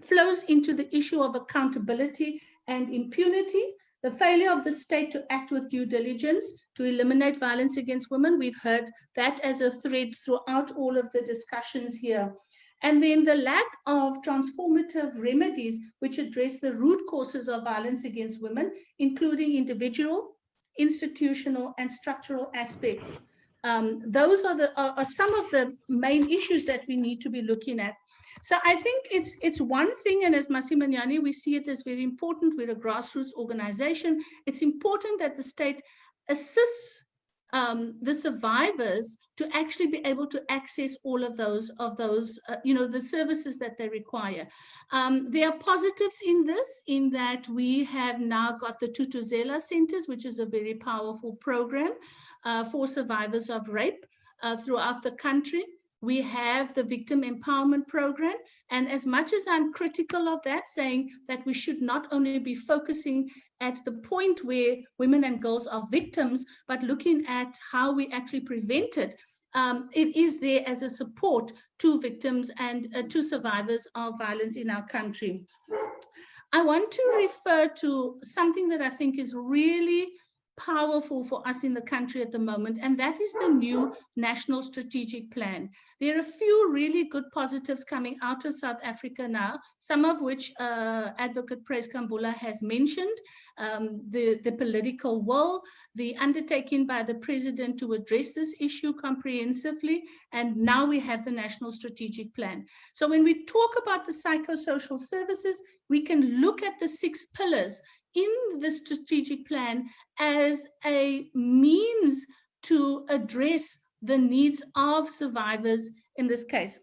flows into the issue of accountability and impunity, the failure of the state to act with due diligence to eliminate violence against women. We've heard that as a thread throughout all of the discussions here. And then the lack of transformative remedies which address the root causes of violence against women, including individual, institutional, and structural aspects. Those are some of the main issues that we need to be looking at. So I think it's one thing, and as Masimanyani, we see it as very important. We're a grassroots organization. It's important that the state assists the survivors to actually be able to access all of those the services that they require. There are positives in this, in that we have now got the Tutuzela centers, which is a very powerful program for survivors of rape throughout the country. We have the Victim Empowerment Program. And as much as I'm critical of that, saying that we should not only be focusing at the point where women and girls are victims, but looking at how we actually prevent it, it is there as a support to victims and to survivors of violence in our country. I want to refer to something that I think is really powerful for us in the country at the moment, and that is the new National Strategic Plan. There are a few really good positives coming out of South Africa now, some of which Advocate Praise Kambula has mentioned, the political will, the undertaking by the president to address this issue comprehensively, and now we have the National Strategic Plan. So when we talk about the psychosocial services, we can look at the 6 pillars in the strategic plan as a means to address the needs of survivors in this case.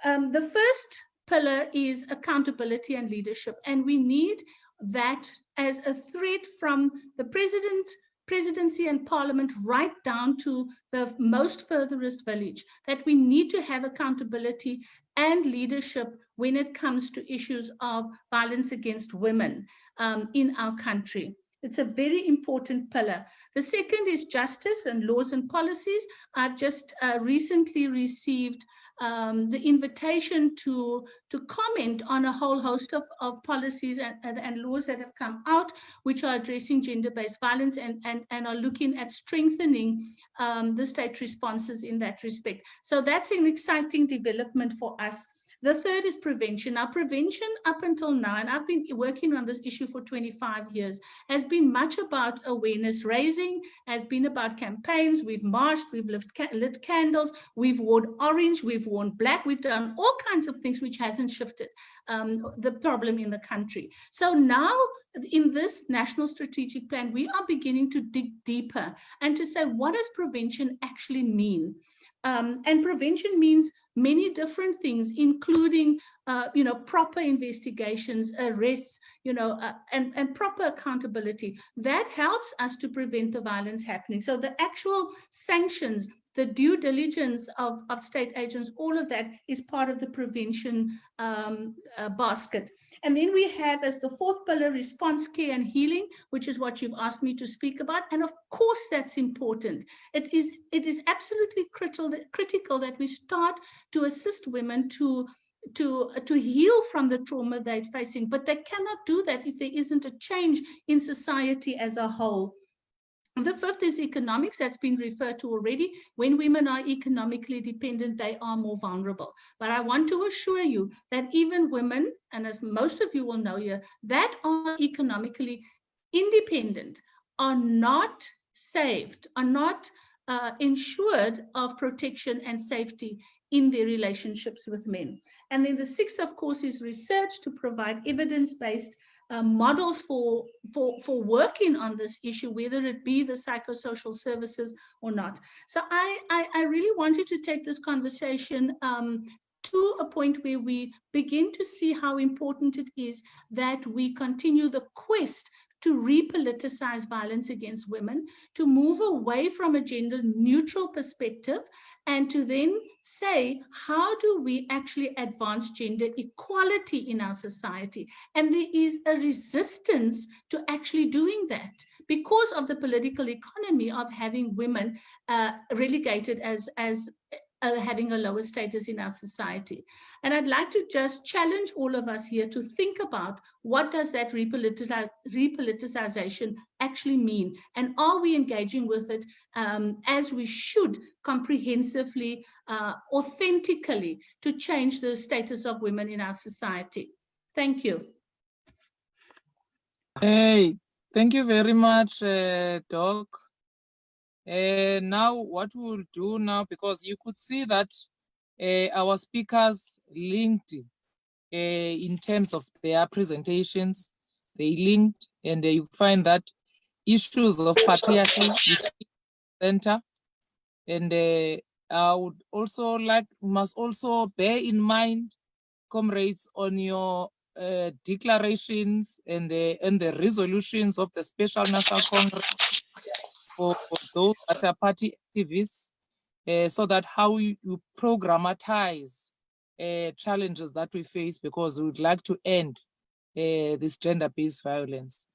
The first pillar is accountability and leadership, and we need that as a thread from the presidency and parliament right down to the most furthest village, that we need to have accountability and leadership when it comes to issues of violence against women in our country. It's a very important pillar. The second is justice and laws and policies. I've just recently received the invitation to comment on a whole host of policies and laws that have come out, which are addressing gender-based violence and are looking at strengthening the state responses in that respect. So that's an exciting development for us. The third is prevention. Now, prevention up until now, and I've been working on this issue for 25 years, has been much about awareness raising, has been about campaigns. We've marched, we've lit candles, we've worn orange, we've worn black, we've done all kinds of things which hasn't shifted the problem in the country. So now in this National Strategic Plan, we are beginning to dig deeper and to say, what does prevention actually mean? And prevention means many different things, including, proper investigations, arrests, and proper accountability. That helps us to prevent the violence happening. So the actual sanctions, the due diligence of state agents, all of that is part of the prevention basket. And then we have as the fourth pillar, response, care, and healing, which is what you've asked me to speak about. And of course, that's important. It is absolutely critical that we start to assist women to heal from the trauma they're facing, but they cannot do that if there isn't a change in society as a whole. The fifth is economics, that's been referred to already. When women are economically dependent, they are more vulnerable. But I want to assure you that even women, and as most of you will know here, that are economically independent are not saved, are not ensured of protection and safety in their relationships with men. And then the sixth, of course, is research to provide evidence-based models for working on this issue, whether it be the psychosocial services or not. So I really wanted to take this conversation to a point where we begin to see how important it is that we continue the quest to repoliticize violence against women, to move away from a gender neutral perspective, and to then say, how do we actually advance gender equality in our society? And there is a resistance to actually doing that because of the political economy of having women relegated as having a lower status in our society. And I'd like to just challenge all of us here to think about, what does that repoliticization actually mean? And are we engaging with it as we should, comprehensively, authentically, to change the status of women in our society? Thank you. Hey, thank you very much, Doc. Now what we'll do now, because you could see that our speakers linked in terms of their presentations, they linked, and you find that issues of patriarchy is center. And I would also like, must also bear in mind, comrades, on your declarations and the resolutions of the Special National Congress for those that are party activists. so that how you programmatize challenges that we face, because we would like to end this gender-based violence.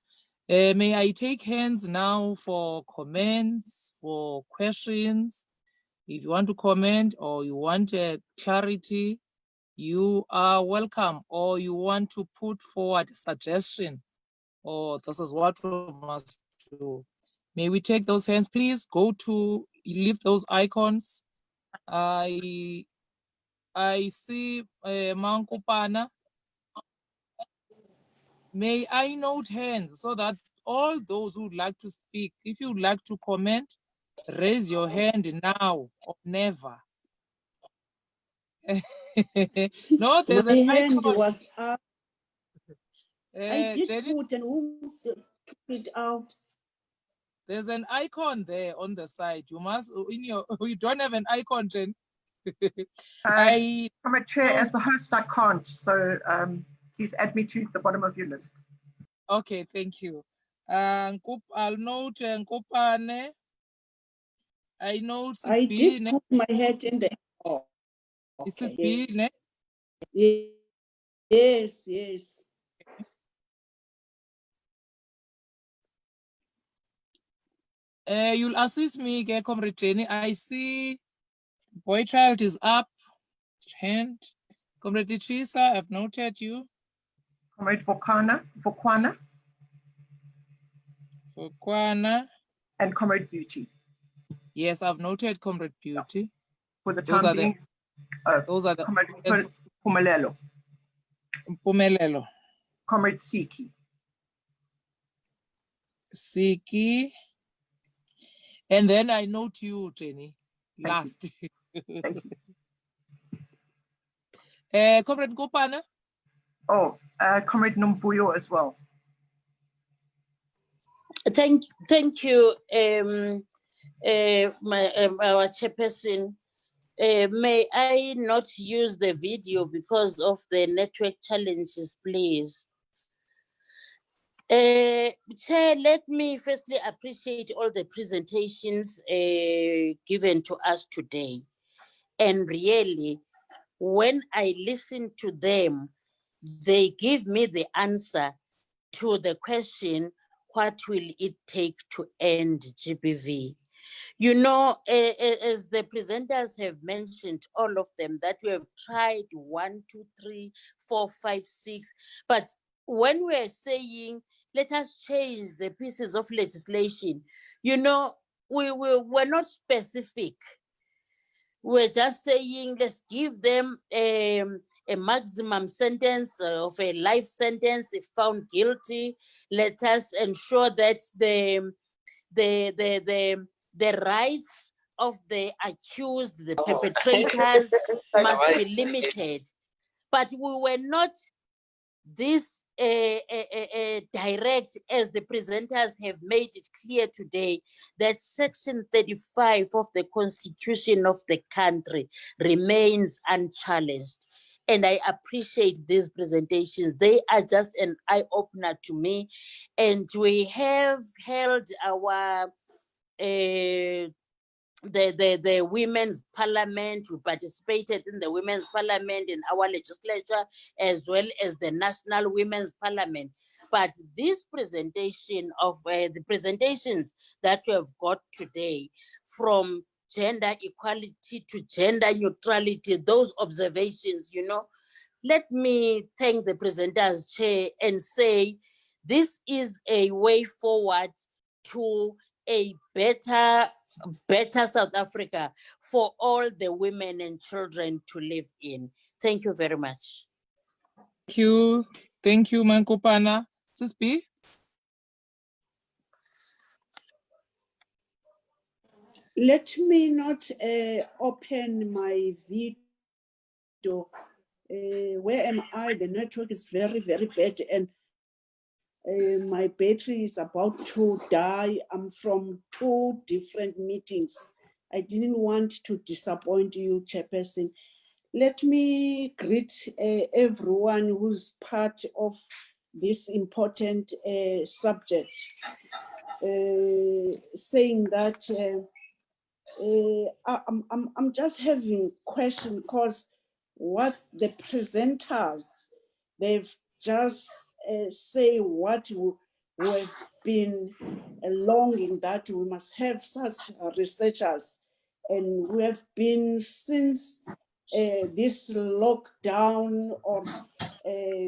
May I take hands now for comments, for questions? If you want to comment or you want clarity, you are welcome, or you want to put forward a suggestion, or this is what we must do. May we take those hands, please? Go to, leave those icons. I see Mankupana. May I note hands so that all those who would like to speak, if you would like to comment, raise your hand now or never. No, there's My an hand icon. was up. I did Jenny, put and who took it out? there's an icon there on the side. You must, in your, you don't have an icon, Jen. From a chair, as the host, I can't. So please add me to the bottom of your list. Okay, thank you. I'll note Nkopane. I know I did put my head in the. Oh, okay. Yes, yes. You'll assist me, Comrade Jenny. I see Boy Child is up. Hand. Comrade Chisa, I've noted you. Comrade Vokwana. And Comrade Beauty. Yes, I've noted Comrade Beauty. For the time being, those are the Comrade Pumelelo. Pumelelo. Comrade Siki. Siki. And then I note you, Jenny, last. Thank you. Comrade Nkopane. Oh, Comrade Numbuyo as well. Thank you, our chairperson. May I not use the video because of the network challenges, please? Chair, let me firstly appreciate all the presentations given to us today. And really, when I listen to them, they give me the answer to the question, what will it take to end GBV? You know, as the presenters have mentioned, all of them, that we have tried 1, 2, 3, 4, 5, 6, but when we're saying, let us change the pieces of legislation, you know, we're not specific. We're just saying, let's give them a maximum sentence of a life sentence if found guilty. Let us ensure that the rights of the accused, the perpetrators, must be limited. But we were not this direct, as the presenters have made it clear today, that Section 35 of the Constitution of the country remains unchallenged. And I appreciate these presentations. They are just an eye-opener to me. And we have held our the Women's Parliament. We participated in the Women's Parliament in our legislature, as well as the National Women's Parliament. But this presentation of the presentations that we have got today, from gender equality to gender neutrality, those observations, you know, let me thank the presenters, Chair, and say this is a way forward to a better South Africa for all the women and children to live in. Thank you very much. Thank you, Mankopana. Sispi? Let me not open my video. Where am I? The network is very, very bad, and my battery is about to die. I'm from 2 different meetings. I didn't want to disappoint you, Chairperson. Let me greet everyone who's part of this important subject, saying that I'm just having question because what the presenters, they've just say what we've been longing that we must have such researchers, and we have been since this lockdown or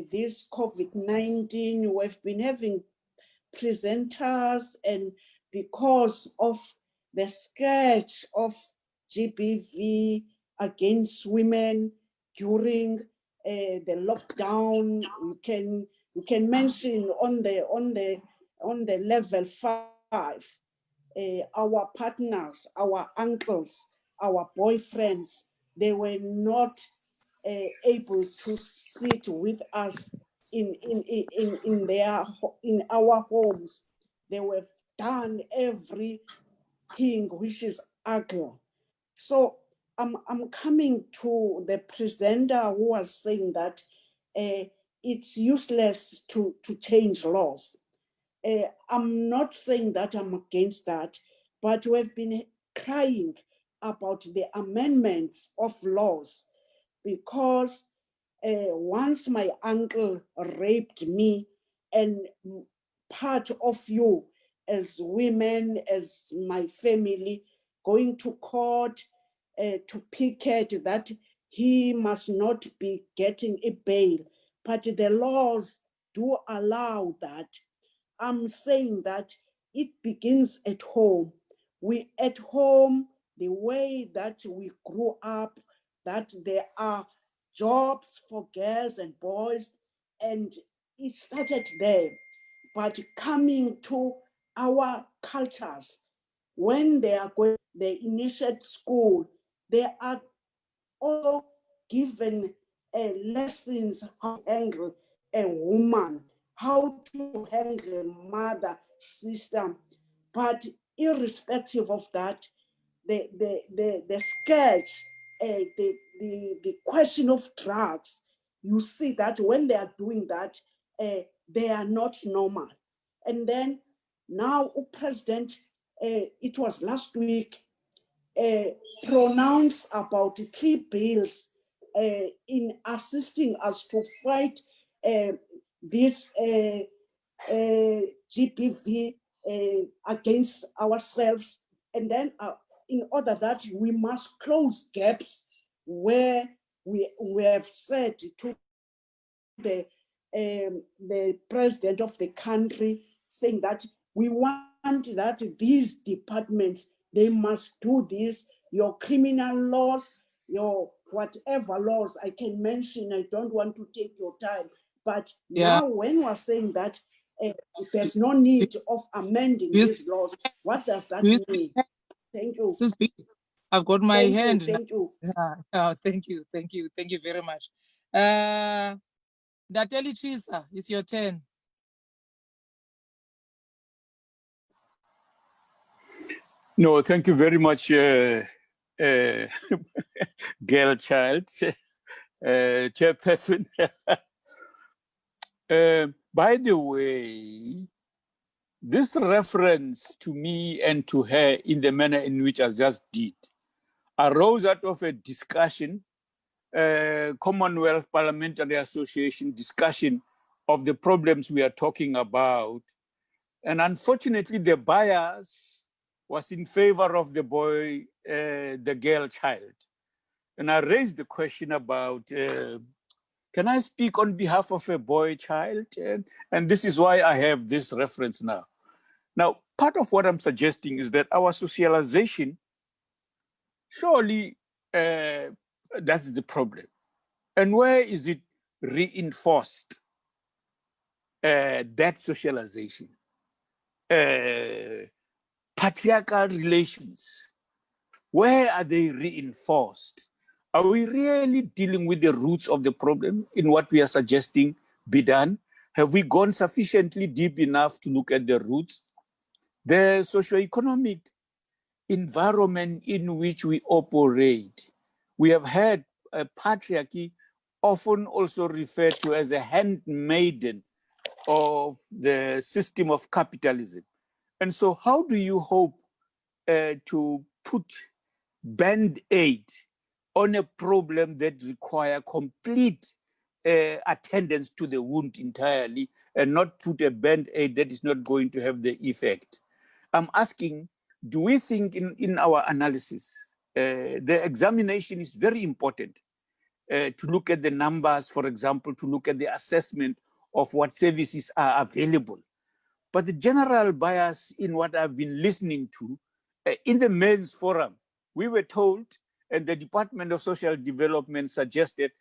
this COVID-19, we've been having presenters, and because of the scourge of GBV against women during the lockdown, you can mention on the level 5, our partners, our uncles, our boyfriends, they were not able to sit with us in our homes. They were done everything which is ugly. So I'm coming to the presenter who was saying that it's useless to change laws. I'm not saying that I'm against that, but we've been crying about the amendments of laws, because once my uncle raped me, and part of you as women, as my family, going to court to picket that he must not be getting a bail, but the laws do allow that. I'm saying that it begins at home. We at home, the way that we grew up, that there are jobs for girls and boys, and it started there. But coming to our cultures, when they are going, they initiate school, they are also given lessons how to handle a woman, how to handle a mother, sister. But irrespective of that, the sketch, the question of drugs, you see that when they are doing that, they are not normal. And then now, President, it was last week, pronounced about 3 bills in assisting us to fight this GBV against ourselves. And then in order that we must close gaps where we have said to the president of the country, saying that we want that these departments, they must do this, your criminal laws, your whatever laws I can mention, I don't want to take your time. But now when we're saying that there's no need of amending these laws, what does that mean? Thank you. I've got my hand. Thank you. Thank you. Thank you very much. Dateli Chisa, it's your turn. No, thank you very much, girl child, chairperson. By the way, this reference to me and to her in the manner in which I just did arose out of a discussion, Commonwealth Parliamentary Association discussion of the problems we are talking about. And unfortunately, the bias was in favor of the boy, the girl child. And I raised the question about, can I speak on behalf of a boy child? And this is why I have this reference now. Now, part of what I'm suggesting is that our socialization, surely that's the problem. And where is it reinforced, that socialization? Patriarchal relations, where are they reinforced? Are we really dealing with the roots of the problem in what we are suggesting be done? Have we gone sufficiently deep enough to look at the roots? The socioeconomic environment in which we operate. We have had a patriarchy often also referred to as a handmaiden of the system of capitalism. And so how do you hope to put band-aid on a problem that require complete attendance to the wound entirely, and not put a band-aid that is not going to have the effect. I'm asking, do we think in our analysis, the examination is very important to look at the numbers, for example, to look at the assessment of what services are available. But the general bias in what I've been listening to, in the men's forum, we were told, and the Department of Social Development suggested,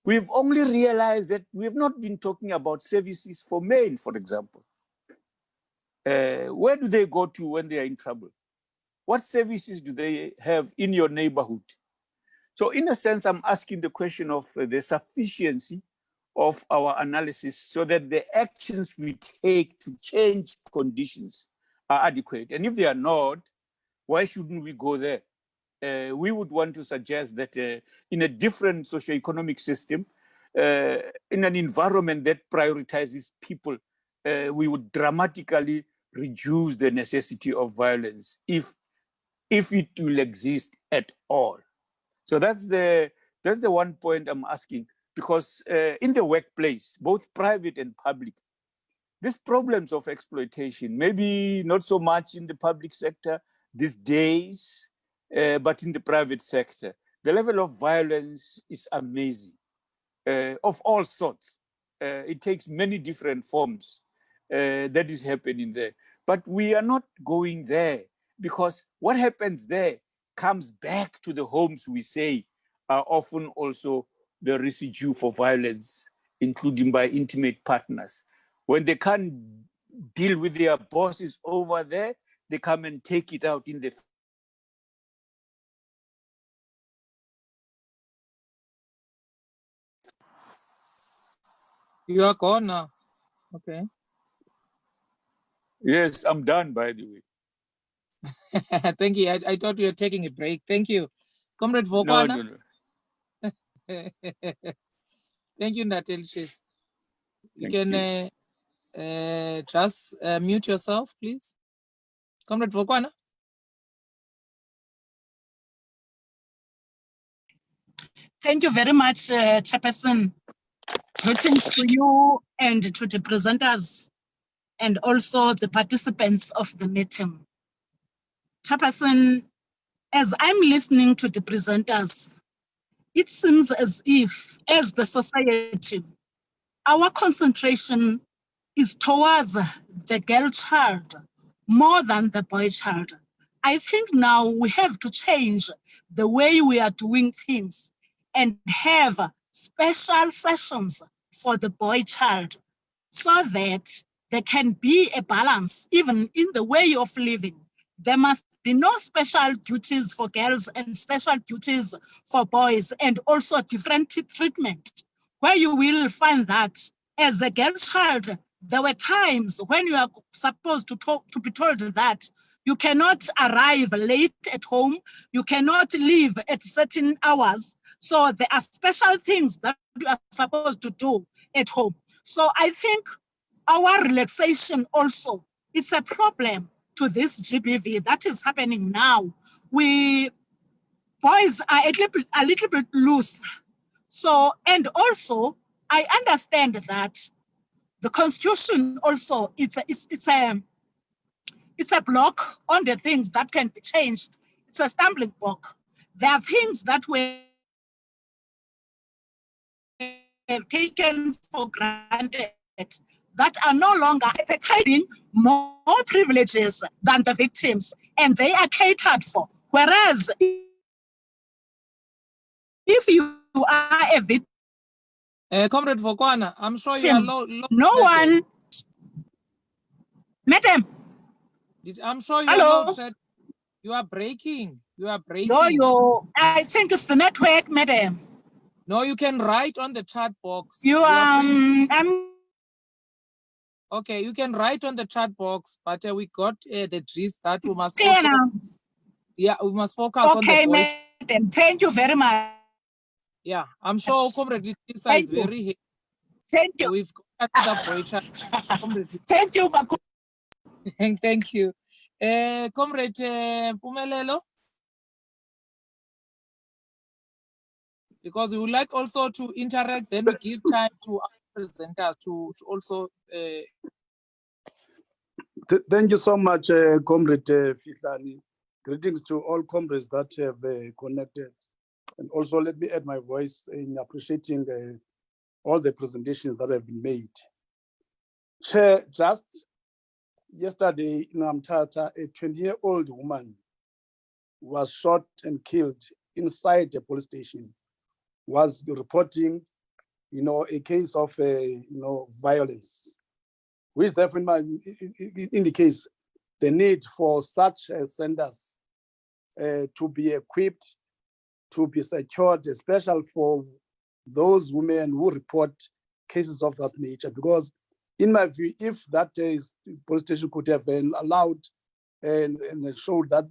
we've only realized that we've not been talking about services for men, for example. Where do they go to when they are in trouble? What services do they have in your neighborhood? So in a sense, I'm asking the question of the sufficiency of our analysis so that the actions we take to change conditions are adequate. And if they are not, why shouldn't we go there? We would want to suggest that in a different socioeconomic system, in an environment that prioritizes people, we would dramatically reduce the necessity of violence if it will exist at all. So that's the one point I'm asking, because in the workplace, both private and public, these problems of exploitation, maybe not so much in the public sector these days, but in the private sector, the level of violence is amazing, of all sorts. It takes many different forms that is happening there. But we are not going there, because what happens there comes back to the homes we say are often also the residue for violence, including by intimate partners. When they can't deal with their bosses over there, they come and take it out in the You are gone now. Okay. Yes, I'm done, by the way. Thank you. I thought you were taking a break. Thank you. Comrade No, Vokwana. no. Thank you, Natalicious. You Thank can just mute yourself, please. Comrade Vokwana. Thank you very much, Chairperson. Greetings to you and to the presenters and also the participants of the meeting. Chairperson, as I'm listening to the presenters, it seems as if, as the society, our concentration is towards the girl child more than the boy child. I think now we have to change the way we are doing things and have special sessions for the boy child so that there can be a balance even in the way of living. There must be no special duties for girls and special duties for boys, and also different treatment, where you will find that as a girl child, there were times when you are supposed to be told that you cannot arrive late at home, you cannot leave at certain hours. So there are special things that you are supposed to do at home. So I think our relaxation also, it's a problem to this GBV that is happening now. Boys are a little bit loose. So, and also, I understand that the Constitution also, it's a block on the things that can be changed. It's a stumbling block. There are things that were taken for granted that are no longer perpetrating more privileges than the victims, and they are catered for. Whereas if you are a victim, Comrade Vokwana, I'm sure you are low. No one, madam. I'm sure you Hello? are low. You are breaking. You are breaking. I think it's the network, madam. No, you can write on the chat box. Okay, you can write on the chat box, but we got the gist that we must also, we must focus on the boy. Madam, thank you very much. Yeah, I'm sure Comrade Lisa is very happy. Thank you. We've got another boy chat. Thank you, Baku. Thank you. Comrade Pumelelo. because we would like also to interact, then we give time to our presenters to also Thank you so much, Comrade Fihlani. Greetings to all comrades that have connected. And also let me add my voice in appreciating all the presentations that have been made. Chair, just yesterday in Mthatha, a 20-year-old woman was shot and killed inside a police station, was reporting, a case of, violence, which definitely indicates the need for such centers to be equipped, to be secured, especially for those women who report cases of that nature. Because in my view, if that police station could have allowed and showed that,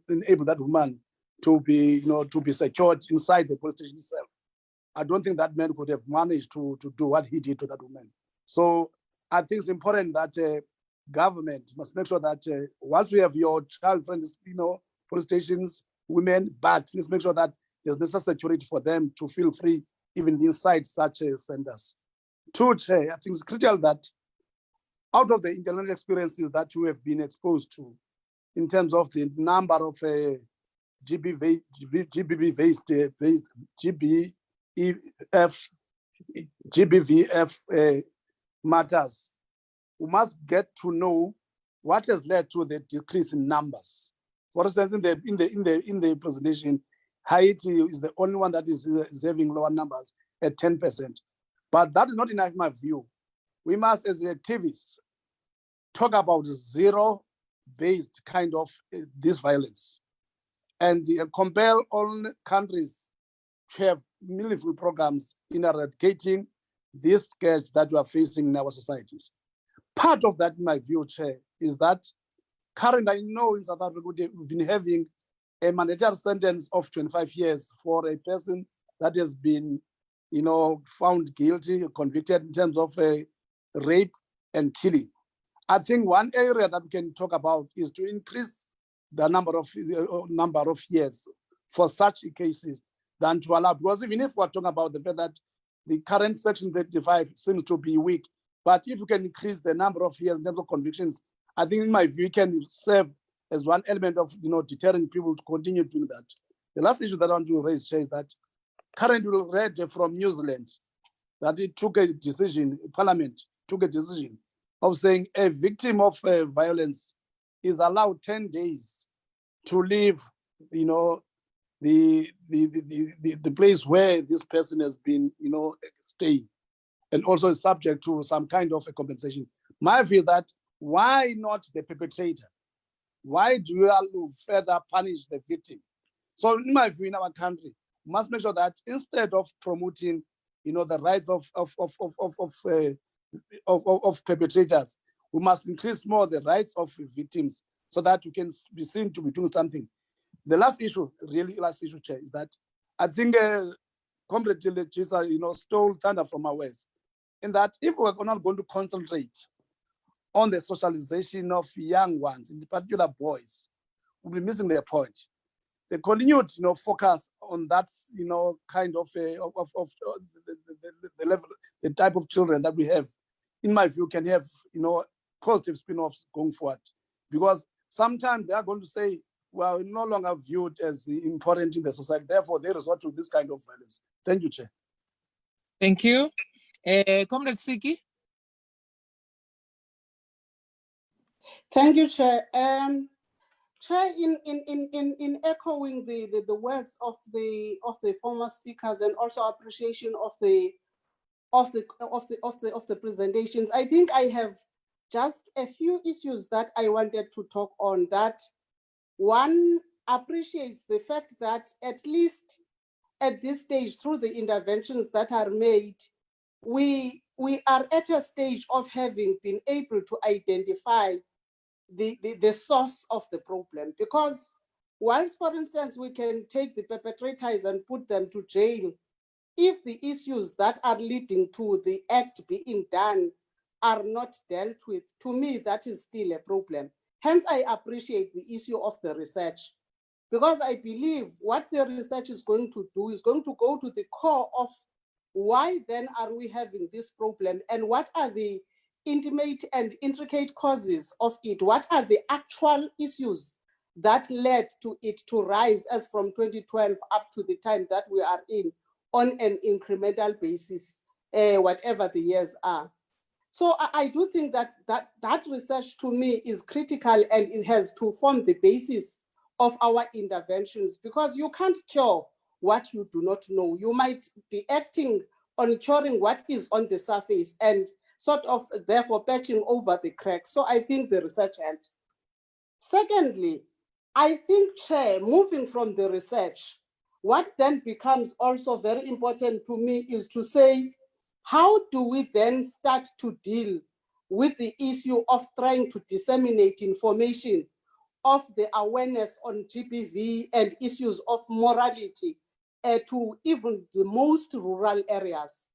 enable that woman to be, to be secured inside the police station itself, I don't think that man could have managed to do what he did to that woman. So I think it's important that government must make sure that once we have your child-friendly, police stations, women, but let's make sure that there's necessary security for them to feel free even inside such centers. Two, Chair, I think it's critical that out of the international experiences that you have been exposed to, in terms of the number of GBVF matters, we must get to know what has led to the decrease in numbers. For instance, in the presentation, Haiti is the only one that is having lower numbers at 10%. But that is not enough in my view. We must, as activists, talk about zero-based kind of this violence and compel all countries to have meaningful programs in eradicating this scourge that we are facing in our societies. Part of that, in my view, Chair, is that currently, I know in South Africa, we've been having a mandatory sentence of 25 years for a person that has been, found guilty, convicted in terms of rape and killing. I think one area that we can talk about is to increase the number of years for such cases than to allow, because even if we're talking about the fact that the current Section 35 seems to be weak, but if you can increase the number of years in terms of convictions, I think in my view, it can serve as one element of deterring people to continue doing that. The last issue that I want to raise, Chair, is that currently we read from New Zealand that it took a decision, Parliament took a decision of saying a victim of violence is allowed 10 days to leave, the place where this person has been, staying, and also is subject to some kind of a compensation. My view that why not the perpetrator? Why do you further punish the victim? So in my view, in our country, we must make sure that instead of promoting, the rights of perpetrators, we must increase more the rights of victims so that we can be seen to be doing something. The last issue, Chair, is that I think Comrade Josie, stole thunder from our West, in that if we're not going to concentrate on the socialization of young ones, in particular boys, we'll be missing their point. The continued, focus on that, kind of the level, the type of children that we have, in my view, can have, positive spin-offs going forward, because sometimes they are going to say, well, no longer viewed as important in the society. Therefore, they resort to this kind of violence. Thank you, Chair. Thank you. Comrade Siki. Thank you, Chair. Chair, in echoing the words of the former speakers and also appreciation of the presentations, I think I have just a few issues that I wanted to talk on. That one appreciates the fact that at least at this stage, through the interventions that are made, we are at a stage of having been able to identify the source of the problem. Because whilst, for instance, we can take the perpetrators and put them to jail, if the issues that are leading to the act being done are not dealt with, to me, that is still a problem. Hence, I appreciate the issue of the research. because I believe what the research is going to do is going to go to the core of why then are we having this problem and what are the intimate and intricate causes of it? What are the actual issues that led to it to rise as from 2012 up to the time that we are in on an incremental basis, whatever the years are. So I do think that research to me is critical, and it has to form the basis of our interventions, because you can't cure what you do not know. You might be acting on curing what is on the surface and sort of therefore patching over the cracks. So I think the research helps. Secondly, I think, Chair, moving from the research, what then becomes also very important to me is to say, how do we then start to deal with the issue of trying to disseminate information of the awareness on GBV and issues of morality to even the most rural areas,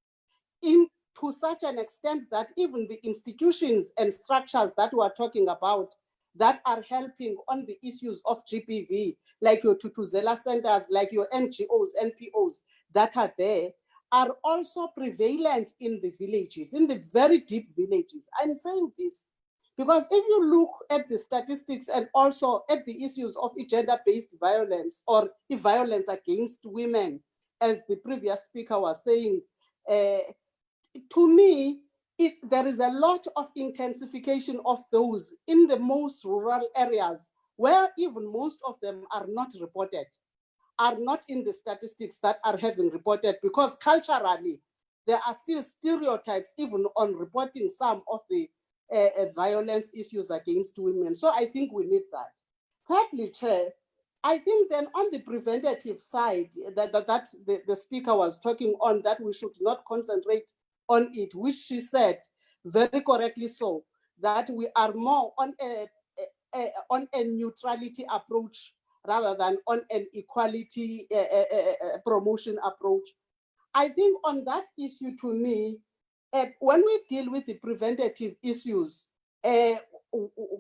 to such an extent that even the institutions and structures that we're talking about that are helping on the issues of GBV, like your Tutuzela centers, like your NGOs, NPOs that are there, are also prevalent in the villages, in the very deep villages. I'm saying this because if you look at the statistics and also at the issues of gender-based violence or violence against women, as the previous speaker was saying, to me, there is a lot of intensification of those in the most rural areas where even most of them are not reported, are not in the statistics that are having reported, because culturally, there are still stereotypes even on reporting some of the violence issues against women. So I think we need that. Thirdly, Chair, I think then on the preventative side that the speaker was talking on, that we should not concentrate on it, which she said very correctly so, that we are more on a neutrality approach rather than on an equality promotion approach. I think on that issue, to me, when we deal with the preventative issues,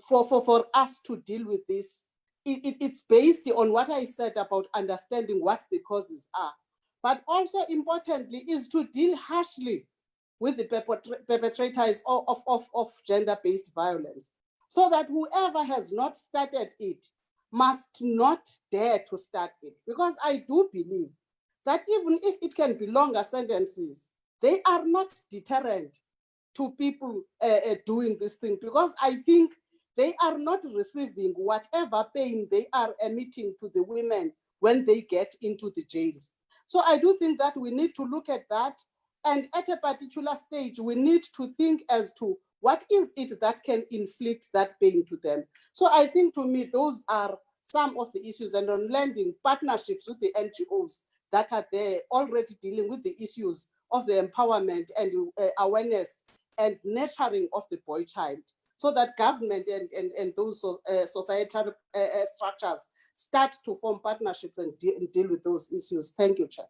for us to deal with this, it's based on what I said about understanding what the causes are, but also importantly is to deal harshly with the perpetrators of gender-based violence, so that whoever has not started it must not dare to start it. Because I do believe that even if it can be longer sentences, they are not deterrent to people doing this thing, because I think they are not receiving whatever pain they are emitting to the women when they get into the jails. So I do think that we need to look at that. And at a particular stage, we need to think as to what is it that can inflict that pain to them. So I think, to me, those are some of the issues, and on lending partnerships with the NGOs that are there already dealing with the issues of the empowerment and awareness and nurturing of the boy child, so that government and those societal structures start to form partnerships and deal with those issues. Thank you, Chair.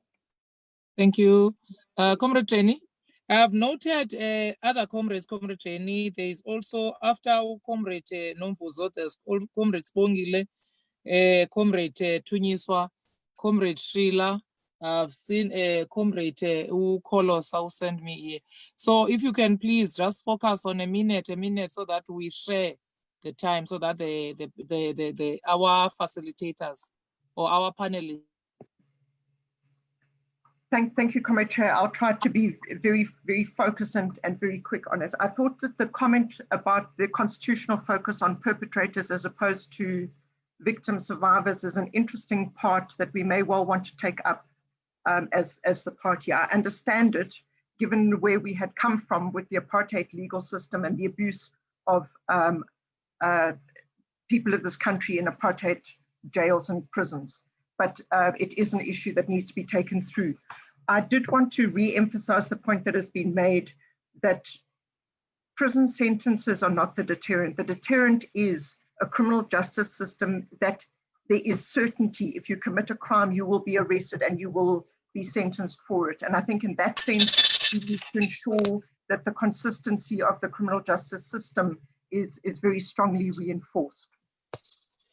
Thank you. Comrade Jenny, I have noted other comrades, Comrade Jenny. There is also, after Comrade Nomvuzo, there's Comrade Spongile, Comrade Tunyiswa, Comrade Srila. I've seen Comrade Kolos who sent me here. So if you can please just focus on a minute, so that we share the time, so that our facilitators or our panelists. Thank you, Comrade Chair. I'll try to be very, very focused and very quick on it. I thought that the comment about the constitutional focus on perpetrators as opposed to victim survivors is an interesting part that we may well want to take up as the party. I understand it, given where we had come from with the apartheid legal system and the abuse of people of this country in apartheid jails and prisons. But it is an issue that needs to be taken through. I did want to re-emphasize the point that has been made that prison sentences are not the deterrent. The deterrent is a criminal justice system that there is certainty. If you commit a crime, you will be arrested and you will be sentenced for it. And I think in that sense, we need to ensure that the consistency of the criminal justice system is very strongly reinforced.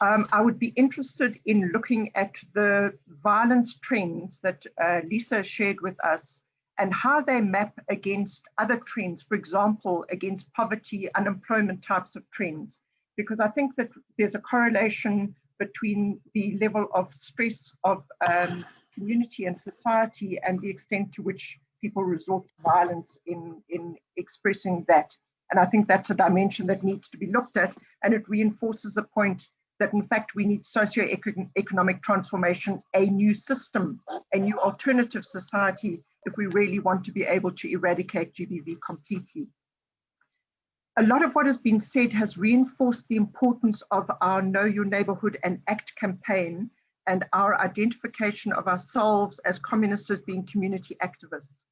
I would be interested in looking at the violence trends that Lisa shared with us and how they map against other trends, for example, against poverty, unemployment types of trends, because I think that there's a correlation between the level of stress of community and society and the extent to which people resort to violence in expressing that. And I think that's a dimension that needs to be looked at, and it reinforces the point that in fact we need socio-economic transformation, a new system, a new alternative society, if we really want to be able to eradicate GBV completely. A lot of what has been said has reinforced the importance of our Know Your Neighborhood and ACT campaign and our identification of ourselves as communists as being community activists,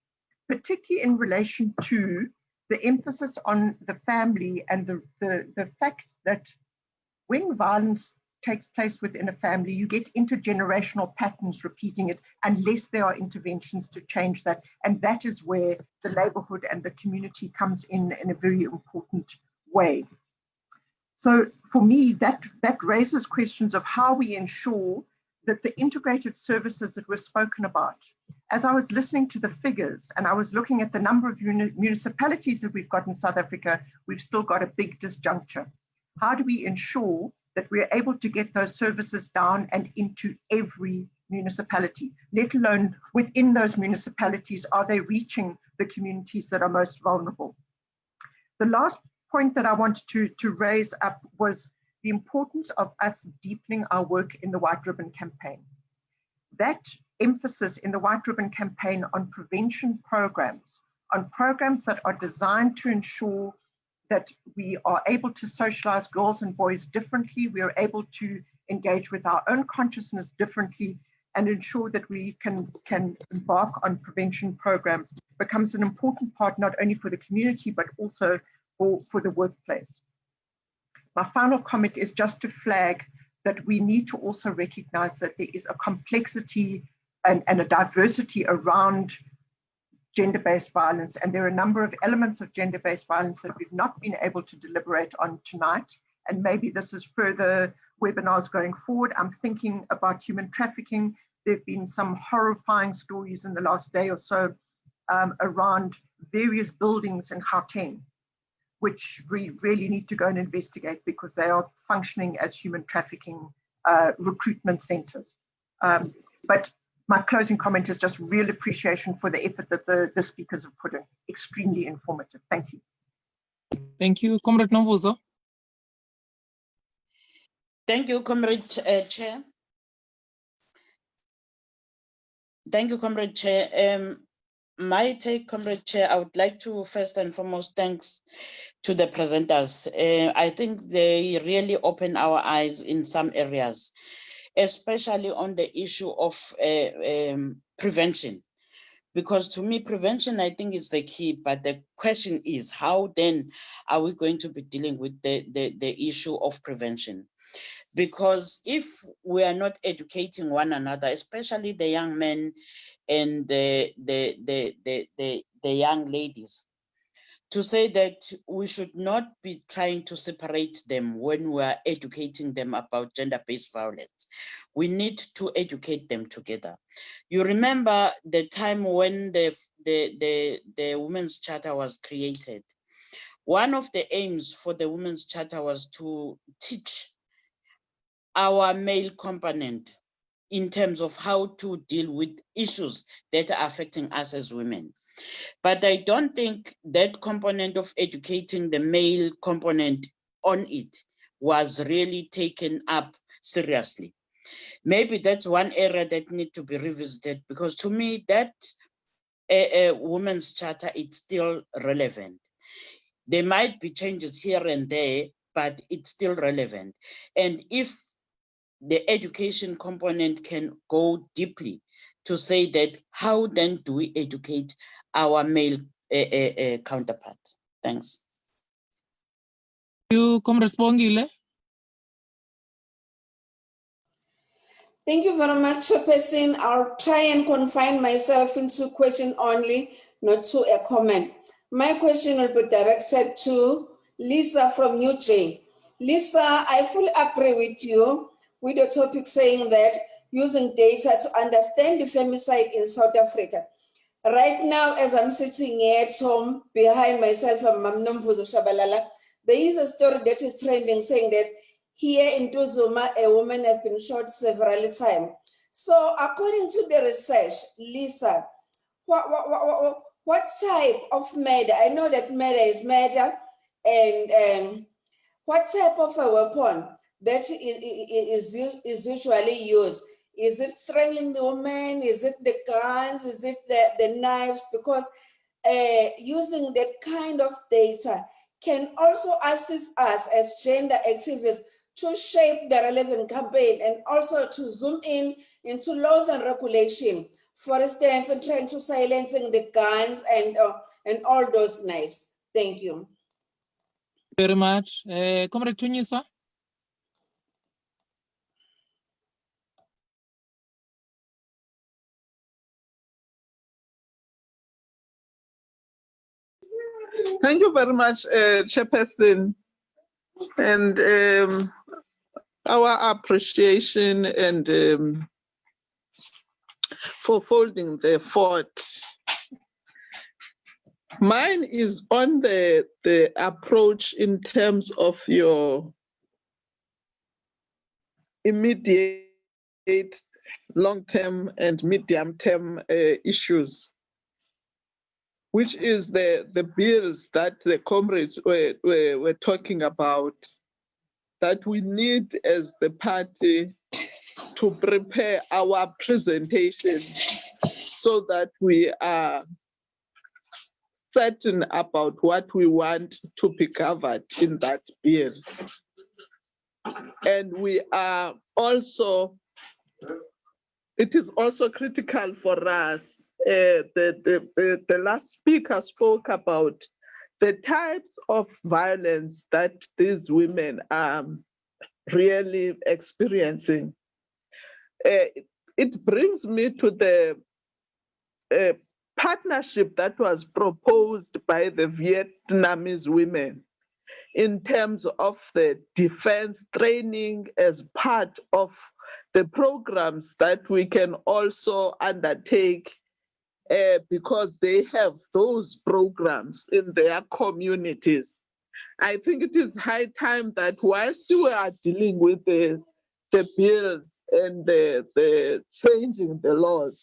particularly in relation to the emphasis on the family and the fact that when violence takes place within a family, you get intergenerational patterns repeating it unless there are interventions to change that. And that is where the neighborhood and the community comes in a very important way. So for me, that raises questions of how we ensure that the integrated services that were spoken about, as I was listening to the figures and I was looking at the number of municipalities that we've got in South Africa, we've still got a big disjuncture. How do we ensure that we're able to get those services down and into every municipality, let alone within those municipalities, are they reaching the communities that are most vulnerable? The last point that I wanted to raise up was the importance of us deepening our work in the White Ribbon Campaign. That emphasis in the White Ribbon Campaign on prevention programs, on programs that are designed to ensure that we are able to socialize girls and boys differently, we are able to engage with our own consciousness differently, and ensure that we can embark on prevention programs becomes an important part, not only for the community, but also for the workplace. My final comment is just to flag that we need to also recognize that there is a complexity and a diversity around gender-based violence, and there are a number of elements of gender-based violence that we've not been able to deliberate on tonight, and maybe this is further webinars going forward. I'm thinking about human trafficking. There have been some horrifying stories in the last day or so around various buildings in Gauteng, which we really need to go and investigate because they are functioning as human trafficking recruitment centers. But my closing comment is just real appreciation for the effort that the speakers have put in. Extremely informative. Thank you. Thank you. Comrade Novuzo. Thank you, Comrade Chair. Thank you, Comrade Chair. My take, Comrade Chair, I would like to first and foremost thanks to the presenters. I think they really open our eyes in some areas, especially on the issue of prevention. Because to me, prevention, I think, is the key, but the question is, how then are we going to be dealing with the issue of prevention? Because if we are not educating one another, especially the young men and the young ladies, to say that we should not be trying to separate them when we are educating them about gender-based violence. We need to educate them together. You remember the time when the Women's Charter was created. One of the aims for the Women's Charter was to teach our male component in terms of how to deal with issues that are affecting us as women. But I don't think that component of educating the male component on it was really taken up seriously. Maybe that's one area that needs to be revisited, because to me, that Women's Charter, it's still relevant. There might be changes here and there, but it's still relevant. And if the education component can go deeply to say that, how then do we educate our male counterparts? Thanks. You come respondile. Thank you very much, Chairperson. I'll try and confine myself into question only, not to a comment. My question will be directed to Lisa from UJ. Lisa, I fully agree with you with the topic saying that using data to understand the femicide in South Africa. Right now, as I'm sitting here at home behind myself and Mamnom Shabalala, there is a story that is trending saying that here in Tuzuma, a woman has been shot several times. So according to the research, Lisa, what type of murder? I know that murder is murder, and what type of a weapon that is usually used? Is it strangling the woman? Is it the guns? Is it the knives? Because using that kind of data can also assist us as gender activists to shape the relevant campaign and also to zoom in into laws and regulation. For instance, in trying to silencing the guns and all those knives. Thank you. Very much. Comrade Tunyisa? Thank you very much, Chairperson, and our appreciation and for folding the fort. Mine is on the approach in terms of your immediate, long-term and medium-term issues, which is the bills that the comrades were talking about, that we need as the party to prepare our presentation so that we are certain about what we want to be covered in that bill. And we are also, it is also critical for us, the last speaker spoke about the types of violence that these women are really experiencing. It brings me to the partnership that was proposed by the Vietnamese women in terms of the defense training as part of the programs that we can also undertake because they have those programs in their communities. I think it is high time that whilst we are dealing with the bills and the changing the laws,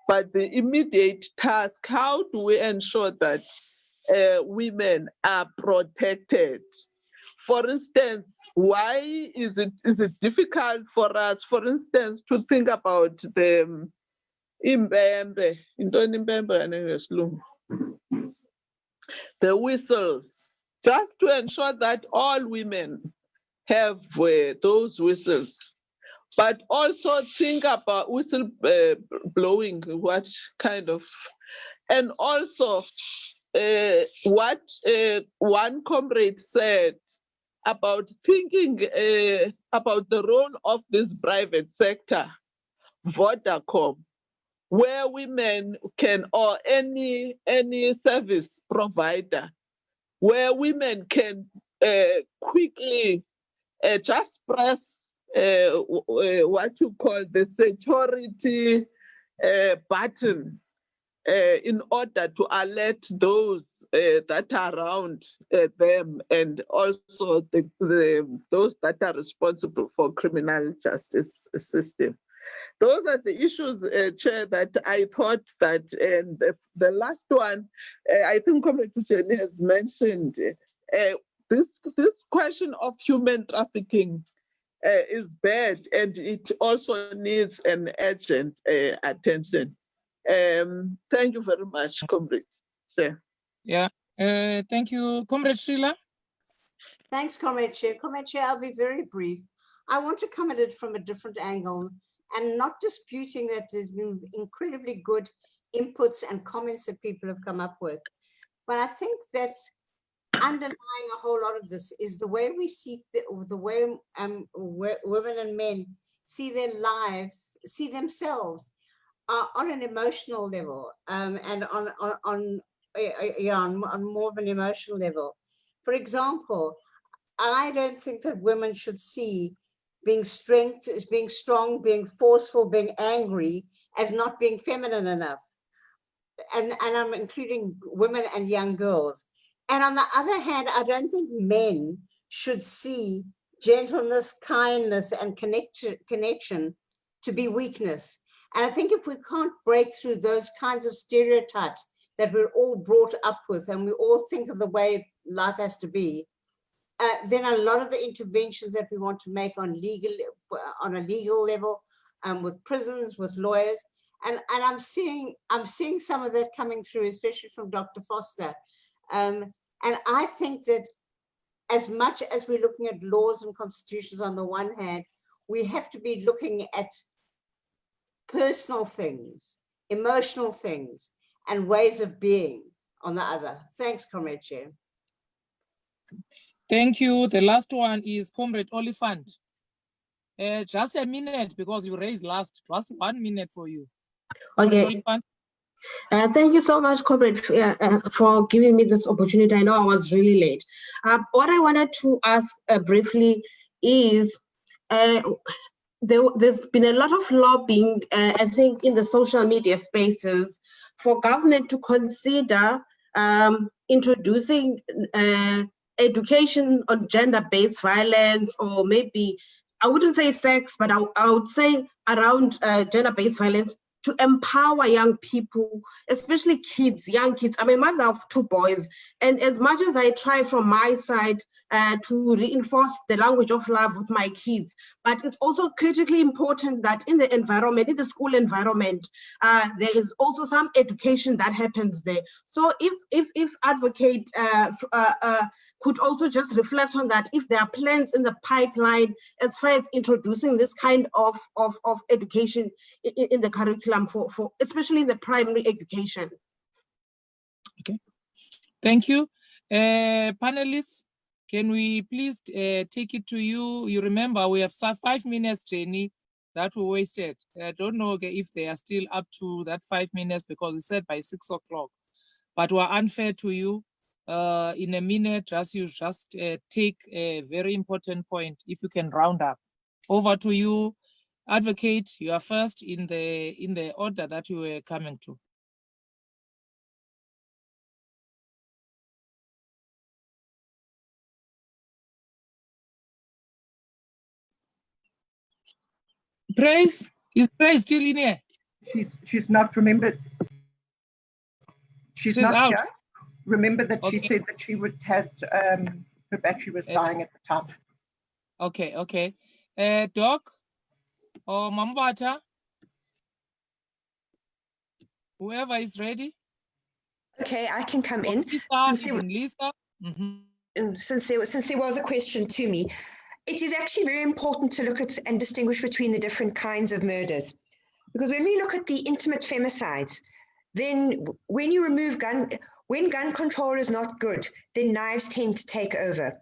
but the immediate task, how do we ensure that women are protected? For instance, why is it difficult for us, for instance, to think about the Mpama, the whistles, just to ensure that all women have those whistles, but also think about whistle blowing, what kind of, and also what one comrade said about thinking about the role of this private sector, Vodacom, where women can, or any service provider, where women can quickly just press what you call the security button in order to alert those that are around them, and also those that are responsible for criminal justice system. Those are the issues, Chair, that I thought that, and the last one, I think Comrade Jenny has mentioned, this question of human trafficking is bad, and it also needs an urgent attention. Thank you very much, Comrade Chair. Yeah, thank you. Comrade Sheila? Thanks, Comrade Chair. Comrade Chair, I'll be very brief. I want to come at it from a different angle and not disputing that there's been incredibly good inputs and comments that people have come up with. But I think that underlying a whole lot of this is the way we see the way women and men see their lives, see themselves on an emotional level, and on more of an emotional level. For example, I don't think that women should see being strong, being forceful, being angry as not being feminine enough. And I'm including women and young girls. And on the other hand, I don't think men should see gentleness, kindness, and connection to be weakness. And I think if we can't break through those kinds of stereotypes that we're all brought up with, and we all think of the way life has to be, then a lot of the interventions that we want to make on a legal level, with prisons, with lawyers, and I'm seeing some of that coming through, especially from Dr. Foster. And I think that as much as we're looking at laws and constitutions on the one hand, we have to be looking at personal things, emotional things, and ways of being on the other. Thanks, Comrade Chair. Thank you. The last one is Comrade Oliphant. Just a minute because you raised last. Just 1 minute for you. Okay. Thank you so much, Comrade, for giving me this opportunity. I know I was really late. What I wanted to ask briefly is, there's been a lot of lobbying, I think, in the social media spaces for government to consider introducing education on gender-based violence, or maybe, I wouldn't say sex, but I would say around gender-based violence, to empower young people, especially kids, young kids. I'm a mother of 2 boys, and as much as I try from my side to reinforce the language of love with my kids, but it's also critically important that in the environment, in the school environment, there is also some education that happens there. So if Advocate could also just reflect on that, if there are plans in the pipeline as far as introducing this kind of education in the curriculum for especially in the primary education. Okay, thank you. Panelists, can we please take it to you? You remember we have 5 minutes, Jenny, that we wasted. I don't know if they are still up to that 5 minutes because we said by 6 o'clock, but we're unfair to you. In a minute, you just take a very important point. If you can round up. Over to you, Advocate. You are first in the order that you were coming to. Praise, is Praise still in here? She's not remembered. She's not out. here. Remember that Okay. she said that she would have her battery was dying at the time. Okay. Doc or Mambata, whoever is ready. Okay, I can come in. Lisa. Since there was a question to me, it is actually very important to look at and distinguish between the different kinds of murders. Because when we look at the intimate femicides, then when you remove when gun control is not good, then knives tend to take over.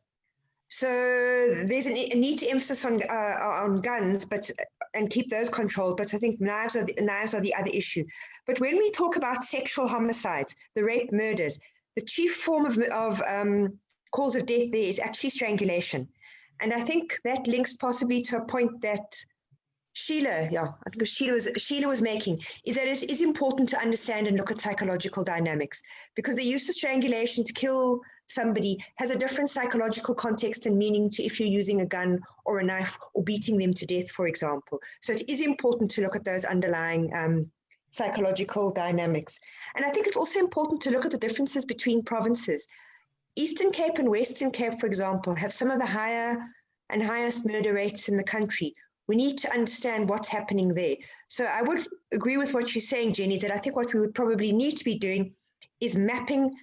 So there's a need to emphasis on guns, and keep those controlled. But I think knives are the other issue. But when we talk about sexual homicides, the rape murders, the chief form of cause of death there is actually strangulation, and I think that links possibly to a point that Sheila was making, is that it is important to understand and look at psychological dynamics, because the use of strangulation to kill somebody has a different psychological context and meaning to if you're using a gun or a knife or beating them to death, for example. So it is important to look at those underlying psychological dynamics. And I think it's also important to look at the differences between provinces. Eastern Cape and Western Cape, for example, have some of the highest murder rates in the country. We need to understand what's happening there. So I would agree with what you're saying, Jenny, that I think what we would probably need to be doing is mapping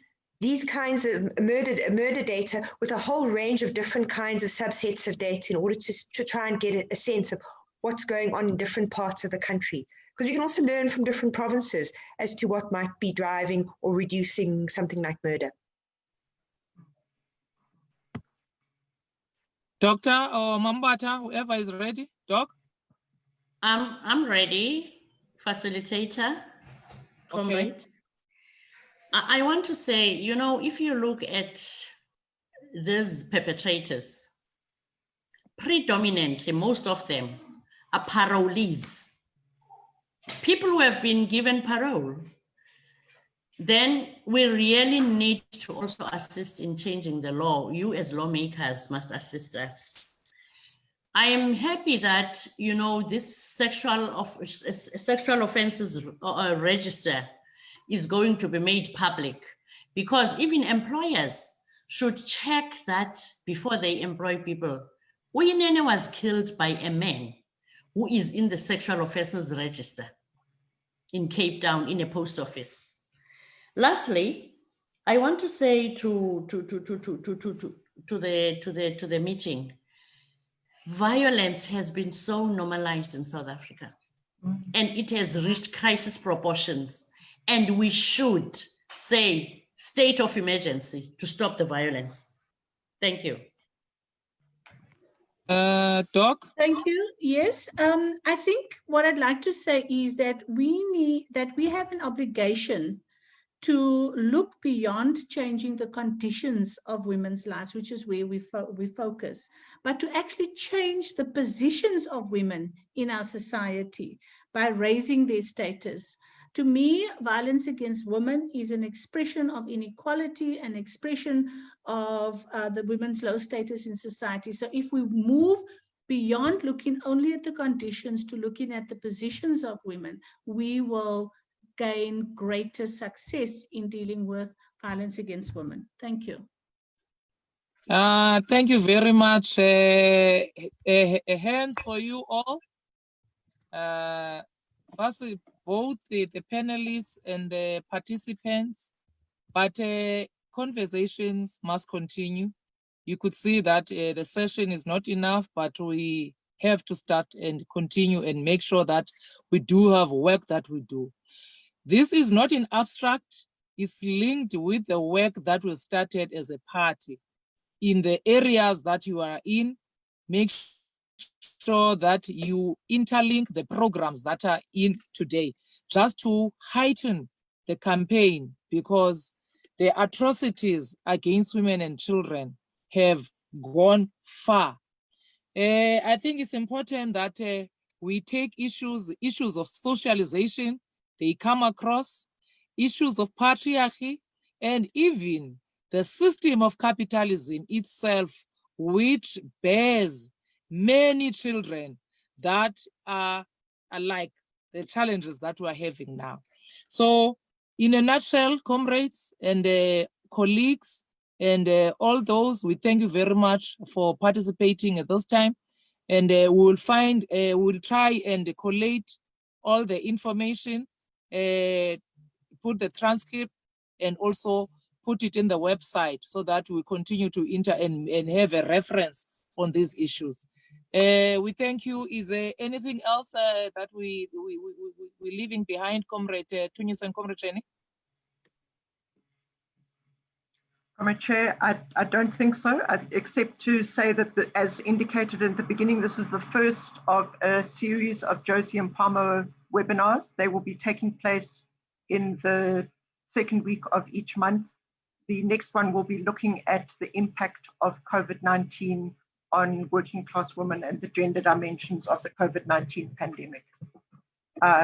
these kinds of murder data with a whole range of different kinds of subsets of data in order to try and get a sense of what's going on in different parts of the country. Because we can also learn from different provinces as to what might be driving or reducing something like murder. Doctor or Mambata, whoever is ready. Doc? I'm ready, facilitator, comrade. Okay. I want to say, if you look at these perpetrators, predominantly, most of them are parolees, people who have been given parole. Then we really need to also assist in changing the law. You as lawmakers must assist us. I am happy that, you know, this sexual offences register is going to be made public, because even employers should check that before they employ people. Uyinene was killed by a man who is in the sexual offences register in Cape Town in a post office. Lastly, I want to say to the meeting, violence has been so normalized in South Africa, and it has reached crisis proportions, and we should say state of emergency to stop the violence. Thank you. Doc? Thank you. Yes, I think what I'd like to say is that we have an obligation to look beyond changing the conditions of women's lives, which is where we focus, but to actually change the positions of women in our society by raising their status. To me, violence against women is an expression of inequality, an expression of the women's low status in society. So if we move beyond looking only at the conditions to looking at the positions of women, we will gain greater success in dealing with violence against women. Thank you. Thank you very much. Hands for you all. First, both the panelists and the participants, but conversations must continue. You could see that the session is not enough, but we have to start and continue and make sure that we do have work that we do. This is not in abstract, it's linked with the work that we started as a party. In the areas that you are in, make sure that you interlink the programs that are in today, just to heighten the campaign, because the atrocities against women and children have gone far. I think it's important that we take issues of socialization, they come across, issues of patriarchy, and even the system of capitalism itself, which bears many children that are like the challenges that we're having now. So in a nutshell, comrades and colleagues, and all those, we thank you very much for participating at this time. And we'll try and collate all the information, put the transcript, and also put it in the website so that we continue to and have a reference on these issues. We thank you. Is there anything else that we're leaving behind, Comrade Tunis and Comrade Cheney? Comrade Chair, I don't think so, except to say that, as indicated at the beginning, this is the first of a series of Josie and Mpama webinars. They will be taking place in the second week of each month. The next one will be looking at the impact of COVID-19 on working class women and the gender dimensions of the COVID-19 pandemic.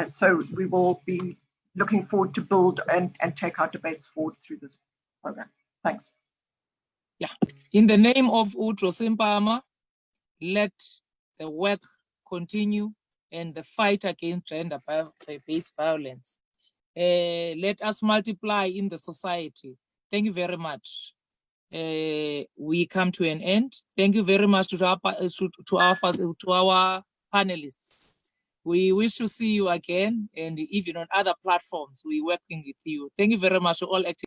So we will be looking forward to build and take our debates forward through this program. Thanks. Yeah, in the name of Josie Mpama, let the work continue and the fight against gender-based violence. Let us multiply in the society. Thank you very much. We come to an end. Thank you very much to our panelists. We wish to see you again, and even on other platforms, we're working with you. Thank you very much to all active.